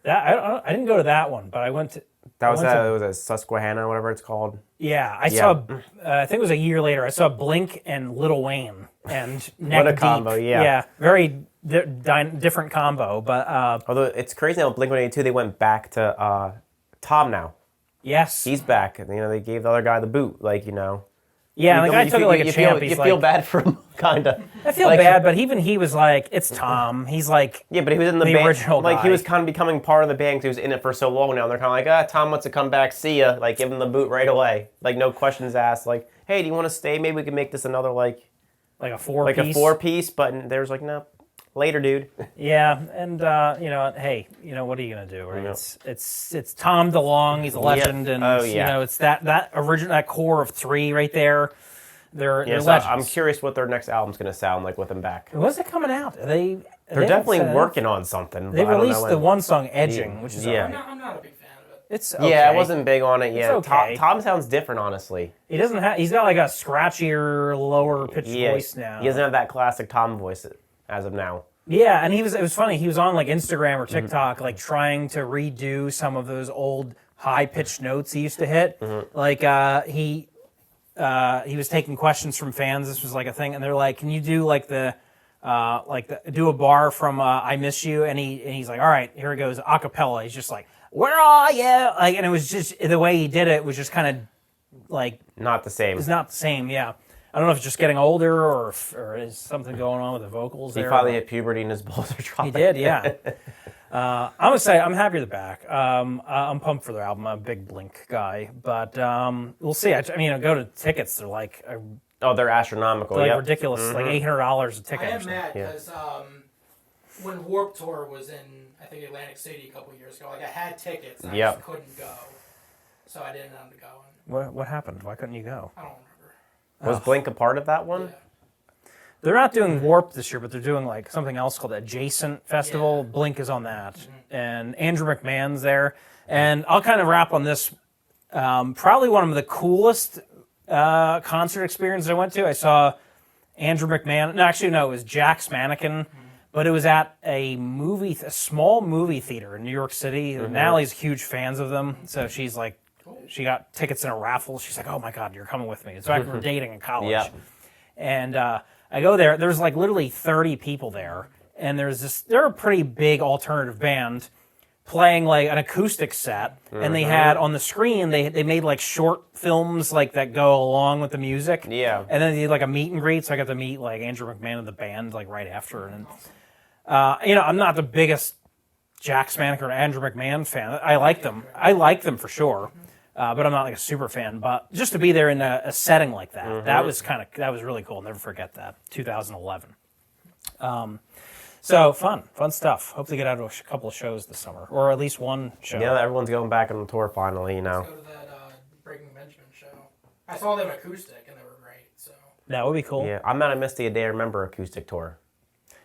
I didn't go to that one, but I went to. That was it was at Susquehanna, whatever it's called. Yeah, I saw. I think it was a year later. I saw Blink and Lil Wayne and neck What a deep. combo! Yeah, very different combo. But although it's crazy now, Blink 182 they went back to Tom now. yes, He's back. They gave the other guy the boot. Yeah, the guy took it like a champ. You feel bad for him, kind of. I feel bad, but even he was like, "It's Tom." He's like, yeah, but he was in the band. Original guy. He was kind of becoming part of the band because he was in it for so long now. And they're kind of like, Tom wants to come back. See ya. Like, give him the boot right away. Like, no questions asked. Like, hey, do you want to stay? Maybe we can make this another like a four-piece. a four-piece. But there's like, no, later, dude. Yeah, and hey, what are you gonna do? Right? It's Tom DeLonge. He's a legend, and it's that original, that core of three right there. They're legends. I'm curious what their next album's going to sound like with them back. When's it coming out? They're definitely working on something. They released the one song "Edging," which is I'm not a big fan of it. It's okay. Yeah, I wasn't big on it yet. It's okay. Tom sounds different, honestly. He doesn't have. He's got like a scratchier, lower pitched voice now. He doesn't have that classic Tom voice as of now. Yeah, and it was funny. He was on like Instagram or TikTok, like trying to redo some of those old high pitched notes he used to hit. Like he was taking questions from fans. This was like a thing, and they're like, "Can you do do a bar from I Miss You?" And he's like, "All right, here it goes, a cappella." He's just like, "Where are you?" Like, and it was just the way he did it was just kind of like not the same. It's not the same. Yeah, I don't know if it's just getting older or is something going on with the vocals. He finally hit puberty and his balls are dropping. He did, yeah. I'm excited. I'm happy they're back. I'm pumped for their album. I'm a big Blink guy, but we'll see. I go to tickets. They're like they're astronomical. They're like ridiculous, like $800 a ticket. I am mad because when Warped Tour was in, I think Atlantic City a couple years ago, like I had tickets and I just couldn't go, so I didn't end up going. What happened? Why couldn't you go? I don't remember. Was Blink a part of that one? Yeah. They're not doing Warped this year, but they're doing like something else called Adjacent Festival. Yeah. Blink is on that, and Andrew McMahon's there. And I'll kind of wrap on this. Probably one of the coolest concert experiences I went to. I saw Andrew McMahon. No, it was Jack's Mannequin, but it was at a small movie theater in New York City. Natalie's huge fans of them, so she's like, she got tickets in a raffle. She's like, "Oh my God, you're coming with me." It's back when we were dating in college, and I go there. There's like literally 30 people there, and they're a pretty big alternative band playing like an acoustic set, and they had on the screen they made like short films like that go along with the music. Yeah, and then they did like a meet and greet, so I got to meet like Andrew McMahon and the band like right after. And I'm not the biggest Jack Mannequin or Andrew McMahon fan. I like them for sure. But I'm not like a super fan. But just to be there in a setting like that, that was really cool. I'll never forget that. 2011. So fun stuff. Hope to get out to a couple of shows this summer, or at least one show. Yeah, everyone's going back on the tour finally. Let's go to that Breaking Benjamin show. I saw them acoustic and they were great. So That would be cool. Yeah, I might have missed the A Day Remember acoustic tour.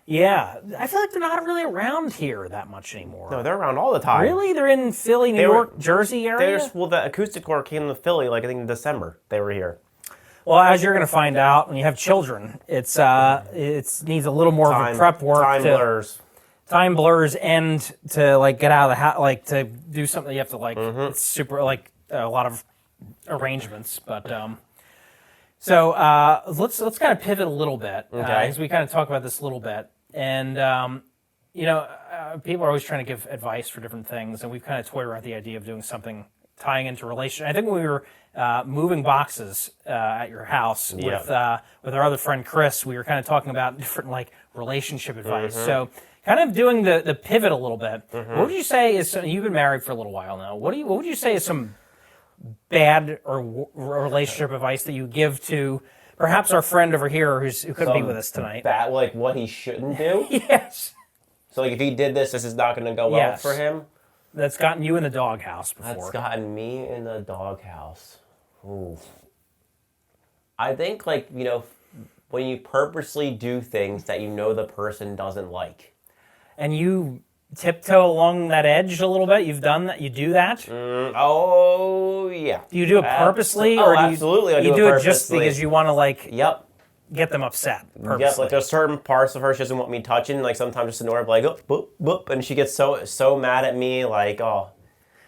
Yeah, I feel like they're not really around here that much anymore. No, they're around all the time. Really? They're in Philly, New York, Jersey area? Well, the acoustic tour came to Philly, like I think in December. They were here. Well, as you're going to find out when you have children, it needs a little more of a prep work. Time blurs, and to like get out of the house, like to do something, you have to like it's super like a lot of arrangements. But so let's kind of pivot a little bit because we kind of talk about this a little bit, and people are always trying to give advice for different things, and we've kind of toyed around the idea of doing something tying into relation. I think when we were moving boxes at your house with our other friend Chris, we were kind of talking about different like relationship advice. So kind of doing the pivot a little bit. What would you say is you've been married for a little while now? What would you say is some bad or relationship advice that you give to perhaps our friend over here who couldn't be with us tonight? That like what he shouldn't do. Yes. So like if he did this is not going to go well for him. That's gotten you in the doghouse before. That's gotten me in the doghouse. Ooh. I think, like, when you purposely do things that you know the person doesn't like. And you tiptoe along that edge a little bit? You've done that? You do that? Oh, yeah. Do you do it purposely? Oh, or do absolutely. I do do it just because you want to, like, Yep. get them upset purposely? Yep, like there's certain parts of her she doesn't want me touching. Like sometimes just ignore her, like, oh, boop, boop. And she gets so mad at me, like, oh.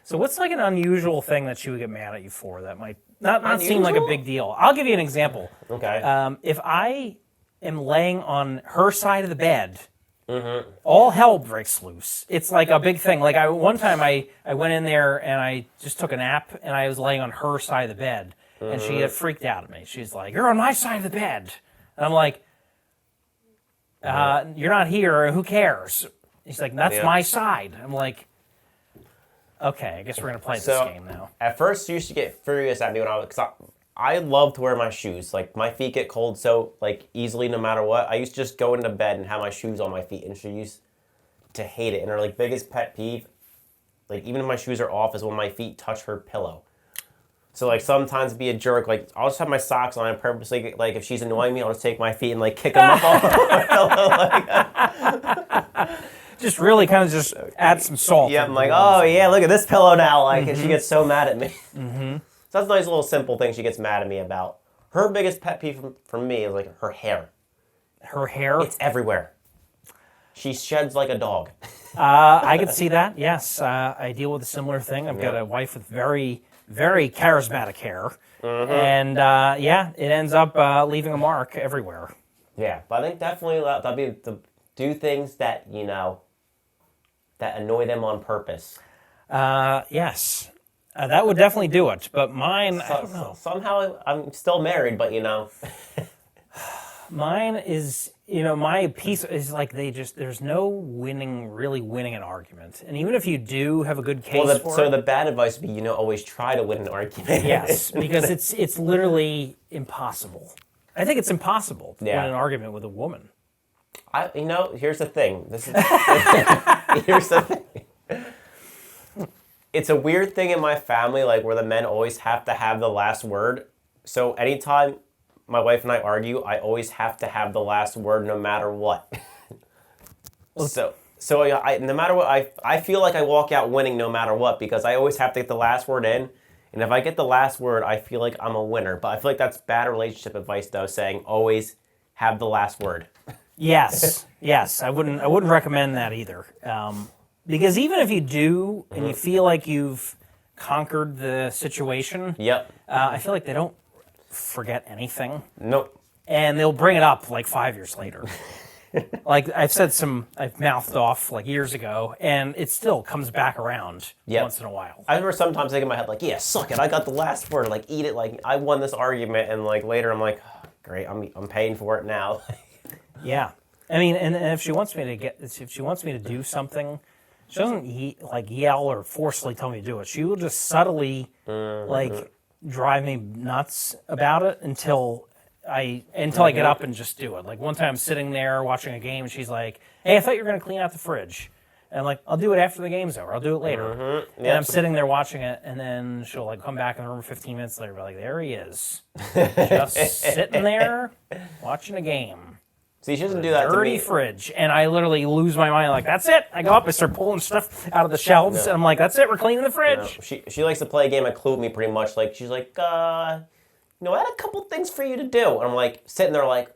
So what's like an unusual thing that she would get mad at you for that might not seem like a big deal? I'll give you an example. Okay. If I am laying on her side of the bed, all hell breaks loose. It's like a big thing. Like one time I went in there and I just took a nap and I was laying on her side of the bed and she had freaked out at me. She's like, "You're on my side of the bed." And I'm like, "You're not here. Who cares?" She's like, "That's my side." I'm like, okay, I guess we're going to play this game now. At first, she used to get furious at me when because I love to wear my shoes. Like, my feet get cold so, like, easily no matter what. I used to just go into bed and have my shoes on my feet, and she used to hate it. And her, like, biggest pet peeve, like, even if my shoes are off, is when my feet touch her pillow. So, like, sometimes be a jerk. Like, I'll just have my socks on and purposely, like, if she's annoying me, I'll just take my feet and, like, kick them up all over my pillow like that. Just really kind of just add some salt. Yeah, I'm like, oh, yeah, look at this pillow now. Like, and she gets so mad at me. So that's a nice little simple thing she gets mad at me about. Her biggest pet peeve from me is, like, her hair. Her hair? It's everywhere. She sheds like a dog. I can see that, yes. I deal with a similar thing. I've got a wife with very, very charismatic hair. And, it ends up leaving a mark everywhere. Yeah, but I think definitely that'd be to do things that, that annoy them on purpose. Yes. That would definitely do it. But mine, I don't know. Somehow I'm still married, but Mine is, my piece is like there's no really winning an argument. And even if you do have a good case for it. So the bad advice would be, always try to win an argument. Yes, because it's literally impossible. I think it's impossible to win an argument with a woman. Here's the thing. Here's the thing. It's a weird thing in my family, like where the men always have to have the last word. So anytime my wife and I argue, I always have to have the last word, no matter what. So no matter what, I feel like I walk out winning no matter what because I always have to get the last word in. And if I get the last word, I feel like I'm a winner. But I feel like that's bad relationship advice, though, saying always have the last word. Yes. I wouldn't recommend that either. Because even if you do and you feel like you've conquered the situation, I feel like they don't forget anything. Nope. And they'll bring it up like 5 years later. Like I've mouthed off like years ago, and it still comes back around once in a while. I remember sometimes thinking in my head, like, yeah, suck it, I got the last word, like, eat it, like, I won this argument, and like later I'm like, oh, great, I'm paying for it now. Yeah, I mean, and if she wants me to do something, she doesn't yell or forcefully tell me to do it. She will just subtly like drive me nuts about it until until I get up and just do it. Like one time I'm sitting there watching a game, and she's like, "Hey, I thought you were going to clean out the fridge." And I'm like, "I'll do it after the game's over. I'll do it later." Mm-hmm. And I'm sitting there watching it, and then she'll like come back in the room 15 minutes later, be like, "There he is, just sitting there watching a game." See, she doesn't do that to me. Dirty fridge, and I literally lose my mind. Like, that's it. I go up, I start pulling stuff out of the shelves, and I'm like, "That's it. We're cleaning the fridge." She likes to play a game of Clue with me pretty much. Like she's like, I had a couple things for you to do, and I'm like sitting there like,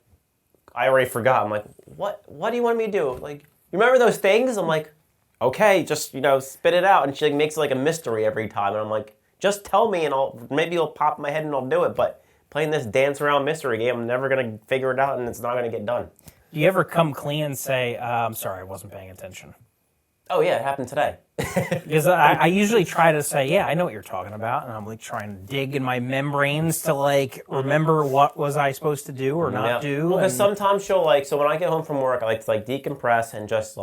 I already forgot. I'm like, what? What do you want me to do? Like, you remember those things? I'm like, okay, just spit it out. And she like makes it like a mystery every time, and I'm like, just tell me, and maybe it'll pop in my head and I'll do it. But playing this dance around mystery game, I'm never gonna figure it out, and it's not gonna get done. Do you ever come clean and say, "I'm sorry, I wasn't paying attention"? Oh yeah, it happened today. Because I usually try to say, "Yeah, I know what you're talking about," and I'm like trying to dig in my membranes to like remember what was I supposed to do or not do. Well, because sometimes she'll so when I get home from work, I like to decompress and just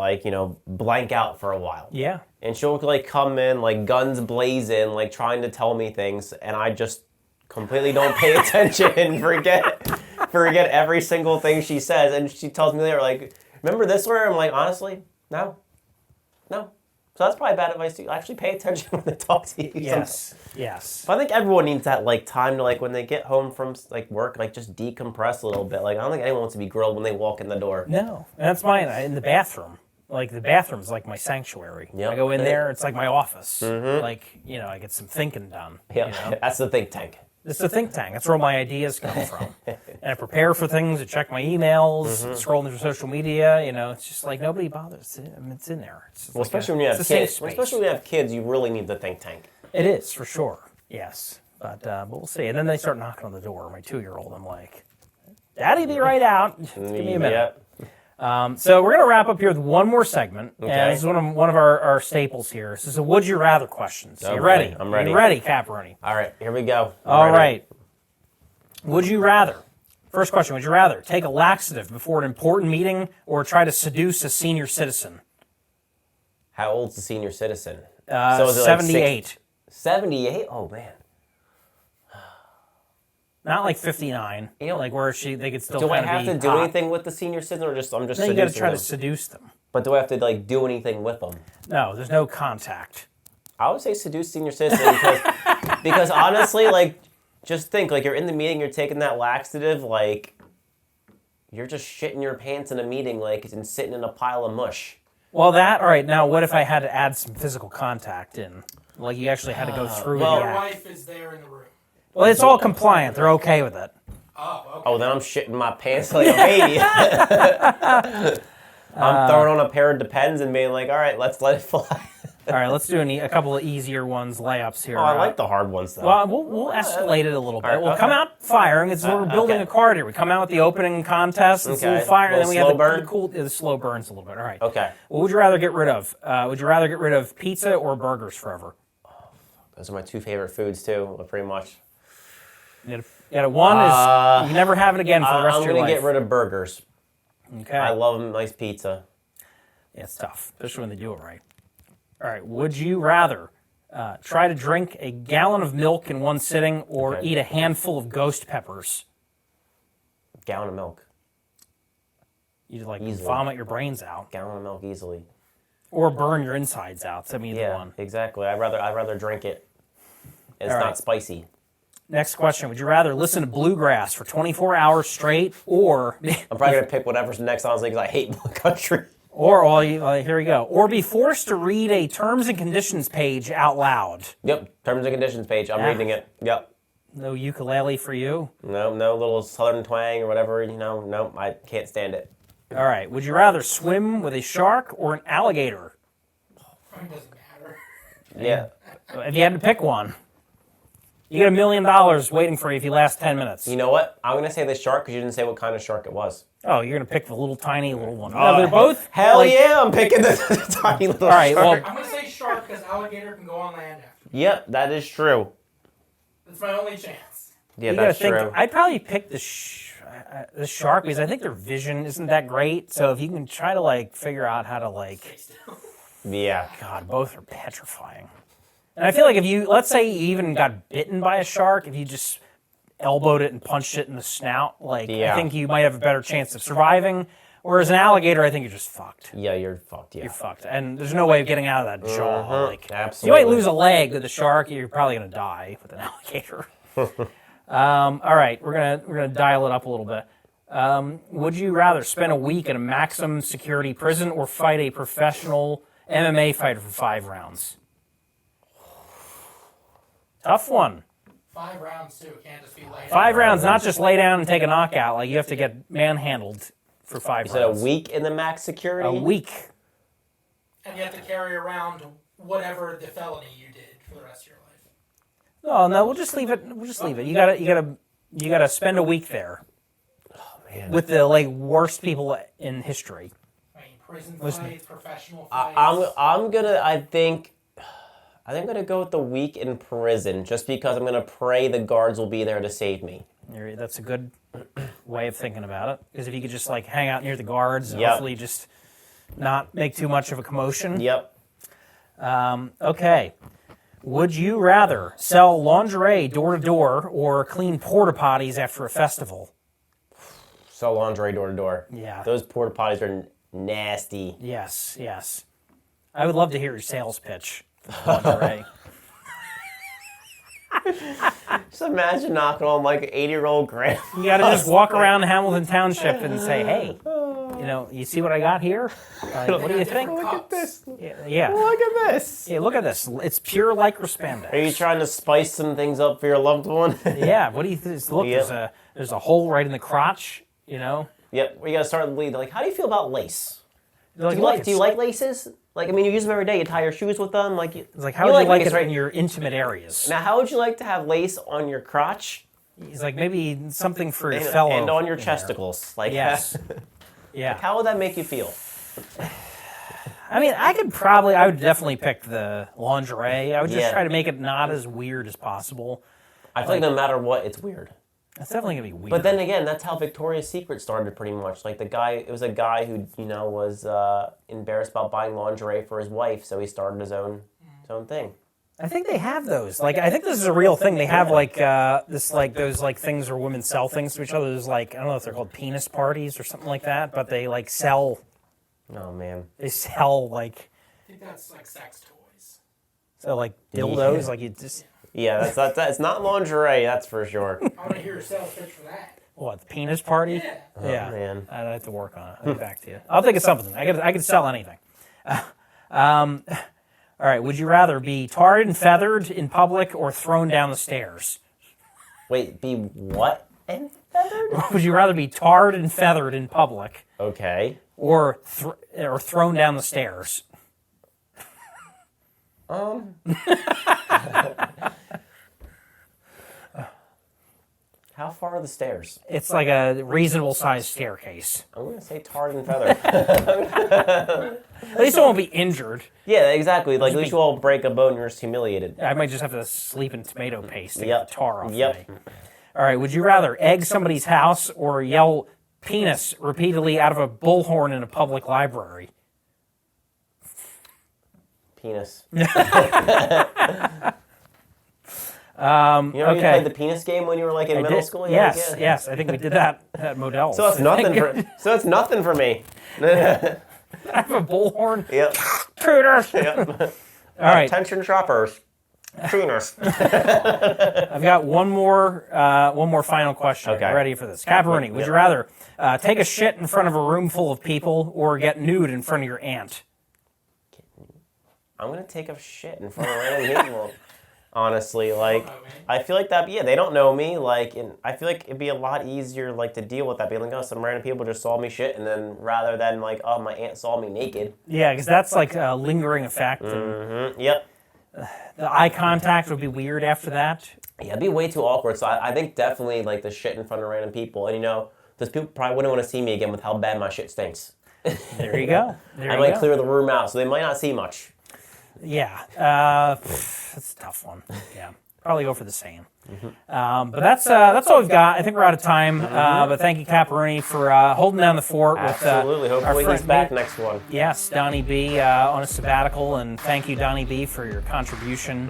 blank out for a while. Yeah. And she'll come in guns blazing, trying to tell me things, and I just completely don't pay attention and forget every single thing she says. And she tells me later, remember this word? I'm like, honestly, no. So that's probably bad advice to actually pay attention when they talk to you. Yes. Yes. But I think everyone needs that time to when they get home from work, just decompress a little bit. I don't think anyone wants to be grilled when they walk in the door. No, and that's mine in the bathroom. The bathroom's like my sanctuary. Yep. I go in there, it's like my office. Mm-hmm. I get some thinking done. Yeah, that's the think tank. It's the think tank. That's where all my ideas come from. And I prepare for things. I check my emails, scroll through social media. It's just nobody bothers. It's in there. Especially when you have kids. Especially when you have kids, you really need the think tank. It is, for sure. Yes. But we'll see. And then they start knocking on the door. My 2-year-old, I'm like, "Daddy, be right out. Just give me a minute." Yep. So we're going to wrap up here with one more segment. Okay. And this is one of our staples here. This is a Would You Rather question. So you ready? I'm ready. You ready, Caproni? All right, here we go. All right. Would you rather, first question, would you rather take a laxative before an important meeting or try to seduce a senior citizen? How old's the senior citizen? So is it 78. 78? Oh, man. Not 59. Where they could still do I kind of have be to do hot. anything with the senior citizen, or I'm just No, seducing you got to try them? to seduce them. But do I have to do anything with them? No, there's no contact. I would say seduce senior citizen because honestly, just think you're in the meeting, you're taking that laxative, you're just shitting your pants in a meeting, and sitting in a pile of mush. Well, all right. Now, what if I had to add some physical contact in? You actually had to go through the Your act. wife is there in the room. Well, it's all compliant. They're okay with it. Oh, okay. Oh, then I'm shitting my pants like a baby. I'm throwing on a pair of Depends and being like, all right, let's let it fly. All right, let's do a couple of easier ones, layups here. Oh, I like the hard ones, though. Well, we'll escalate it a little bit. Right, We'll come out firing. We're building a card here. We come out with the opening contest. It's a little fire, and then we have the slow burns a little bit. All right. Okay. What would you rather get rid of? Would you rather get rid of pizza or burgers forever? Those are my two favorite foods, too, pretty much. One is you can never have it again for the rest of your life. I'm going to get rid of burgers. Okay. I love a nice pizza. Yeah, it's tough, especially when they do it right. All right. Would you rather try to drink a gallon of milk in one sitting or eat a handful of ghost peppers? Gallon of milk. You'd easily vomit your brains out. Gallon of milk easily. Or burn your insides out. So either one. Exactly. I'd rather drink it. It's not spicy. Next question. Would you rather listen to bluegrass for 24 hours straight or... I'm probably going to pick whatever's next, honestly, because I hate country. Here we go. Or be forced to read a terms and conditions page out loud. Yep, terms and conditions page. I'm reading it. Yep. No ukulele for you? No little southern twang or whatever, No, I can't stand it. All right. Would you rather swim with a shark or an alligator? It doesn't matter. Yeah. If you had to pick one. You get $1 million waiting for you if you last 10 minutes. You know what? I'm going to say the shark because you didn't say what kind of shark it was. Oh, you're going to pick the little tiny little one. No, they're both... Hell yeah, I'm picking the tiny little right, shark. I'm going to say shark because alligator can go on land after. Yep, that is true. That's my only chance. Yeah, that's true. I'd probably pick the shark because I think their vision isn't that great. So if you can try to figure out how to Yeah. God, both are petrifying. And I feel like if you, let's say you even got bitten by a shark, if you just elbowed it and punched it in the snout, like Yeah. I think you might have a better chance of surviving. Whereas an alligator, I think you're just fucked. Yeah, you're fucked. Yeah. You're fucked, and there's no way of getting out of that jaw. Like Absolutely. you might lose a leg with a shark. You're probably gonna die with an alligator. All right, we're gonna dial it up a little bit. Would you rather spend a week in a maximum security prison or fight a professional MMA fighter for 5 rounds? Tough one. 5 rounds too. It can't just be laid 5 out. rounds, not just lay down and take a knockout. Like you have to get manhandled for 5 You said a rounds. week in the max security? A week. And you have to carry around whatever the felony you did for the rest of your life. No, we'll just leave it. We'll just leave it. You gotta spend a week there. Man. With the worst people in history. I mean, prison fights, professional fights. I think I'm gonna go with the week in prison just because I'm gonna pray the guards will be there to save me. That's a good way of thinking about it. Because if you could just hang out near the guards and Yep. hopefully just not make too much of a commotion. Yep. Okay. Would you rather sell lingerie door to door or clean porta potties after a festival? Sell lingerie door to door. Yeah. Those porta potties are nasty. Yes. I would love to hear your sales pitch for lingerie. Just imagine knocking on an 80-year-old grandma. You got to just walk around Hamilton Township and say, "Hey, you see what I got here? What do you think? Look at this. Yeah, Look at this. yeah. Look at this. It's pure lycra spandex. Are you trying to spice some things up for your loved one? Yeah. What do you think? Look, Yep. there's a hole right in the crotch. You know. Yep. We gotta start with the lead. How do you feel about lace? They're Do look, you like laces? You use them every day. You tie your shoes with them. It's how would you like lace, it right? in your intimate areas? Now, how would you like to have lace on your crotch He's maybe something for your fellow and on your in there. chesticles? Yes. Yeah. How would that make you feel? I mean, I would definitely pick the lingerie. I would just Yeah. try to make it not as weird as possible. I feel like no matter what, it's weird. That's definitely gonna be weird. But then again, that's how Victoria's Secret started pretty much. It was a guy who, was embarrassed about buying lingerie for his wife, so he started his own thing. I think they have those. I think this is a real thing. They have those things where women sell things to each other. There's I don't know if they're called penis parties or something like that, but they sell. Oh, man. They sell I think that's sex toys. dildos. You just Yeah, that's it's not lingerie, that's for sure. I want to hear your sales pitch for that. what, the penis party? Yeah. Yeah, man. I'd have to work on it. I'll get back to you. I'll think of something. I could sell anything. All right. Would you rather be tarred and feathered in public or thrown down the stairs? Wait, be what? And feathered? Would you rather be tarred and feathered in public Okay. or thrown down the stairs? How far are the stairs? It's a reasonable sized staircase. I'm going to say tarred and feathered. At least I won't be injured. Yeah, exactly. At least you won't break a bone and you're just humiliated. I might just have to sleep in tomato paste to Yep. get the tar off Yep. me. All right. Would you rather egg somebody's house or yell penis repeatedly out of a bullhorn in a public library? Penis. You you Okay. played the penis game when you were in middle school? Yeah, Yes, yeah. yes. I think we did that at Modell's. So it's nothing for me. I have a bullhorn. Yep. Penis. Yep. All right. Attention shoppers. Penis. I've got one more final question. Okay. Are you ready for this? Caperini, would you rather take a shit in front of a room full of people or get nude in front of your aunt? I'm going to take a shit in front of random people. Honestly, I feel like that, they don't know me, and I feel like it'd be a lot easier, to deal with that, being some random people just saw me shit, and then rather than, oh, my aunt saw me naked. Yeah, because that's a lingering effect. And Yep. the eye contact would be weird after that. Yeah, it'd be way too awkward, so I think definitely, the shit in front of random people, and, those people probably wouldn't want to see me again with how bad my shit stinks. There you go. I might clear the room out, so they might not see much. Yeah, that's a tough one. Yeah. probably go for the same. But that's all we've got. I think we're out of time. But thank you, Caparoni, for holding down the fort. Absolutely. With Hopefully he's back next one. Yes, Donnie B on a sabbatical, and thank you, Donnie B, for your contribution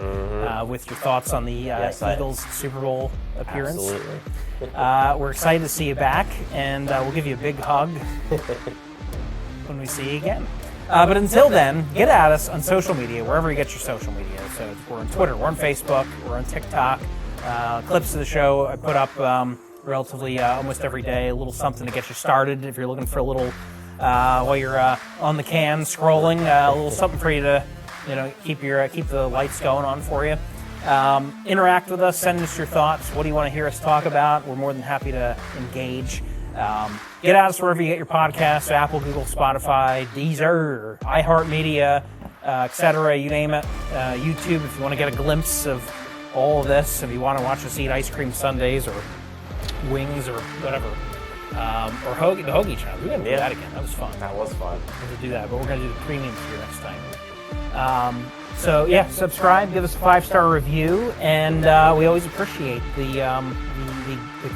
with your thoughts on the Eagles Super Bowl appearance. Absolutely. We're excited to see you back, and we'll give you a big hug when we see you again. But until then, get at us on social media, wherever you get your social media. So we're on Twitter, we're on Facebook, we're on TikTok. Clips of the show I put up relatively almost every day, a little something to get you started if you're looking for a little, while you're on the can scrolling, a little something for you to keep the lights going on for you. Interact with us, send us your thoughts. What do you want to hear us talk about? We're more than happy to engage. Get at us wherever you get your podcasts, Apple, Google, Spotify, Deezer, iHeartMedia, etc., you name it. YouTube, if you want to get a glimpse of all of this, if you want to watch us eat ice cream sundaes or wings or whatever, or the hoagie challenge. We're going to do that again. That was fun. That was fun. We're going to do that, but we're going to do the premium tier next time. So yeah, subscribe, give us a 5-star review, and we always appreciate the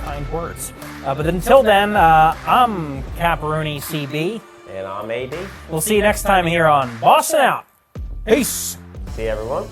kind words. But until then, I'm Caparoni CB. And I'm AD. We'll see you next time here on Boston Out. Peace. See you, everyone.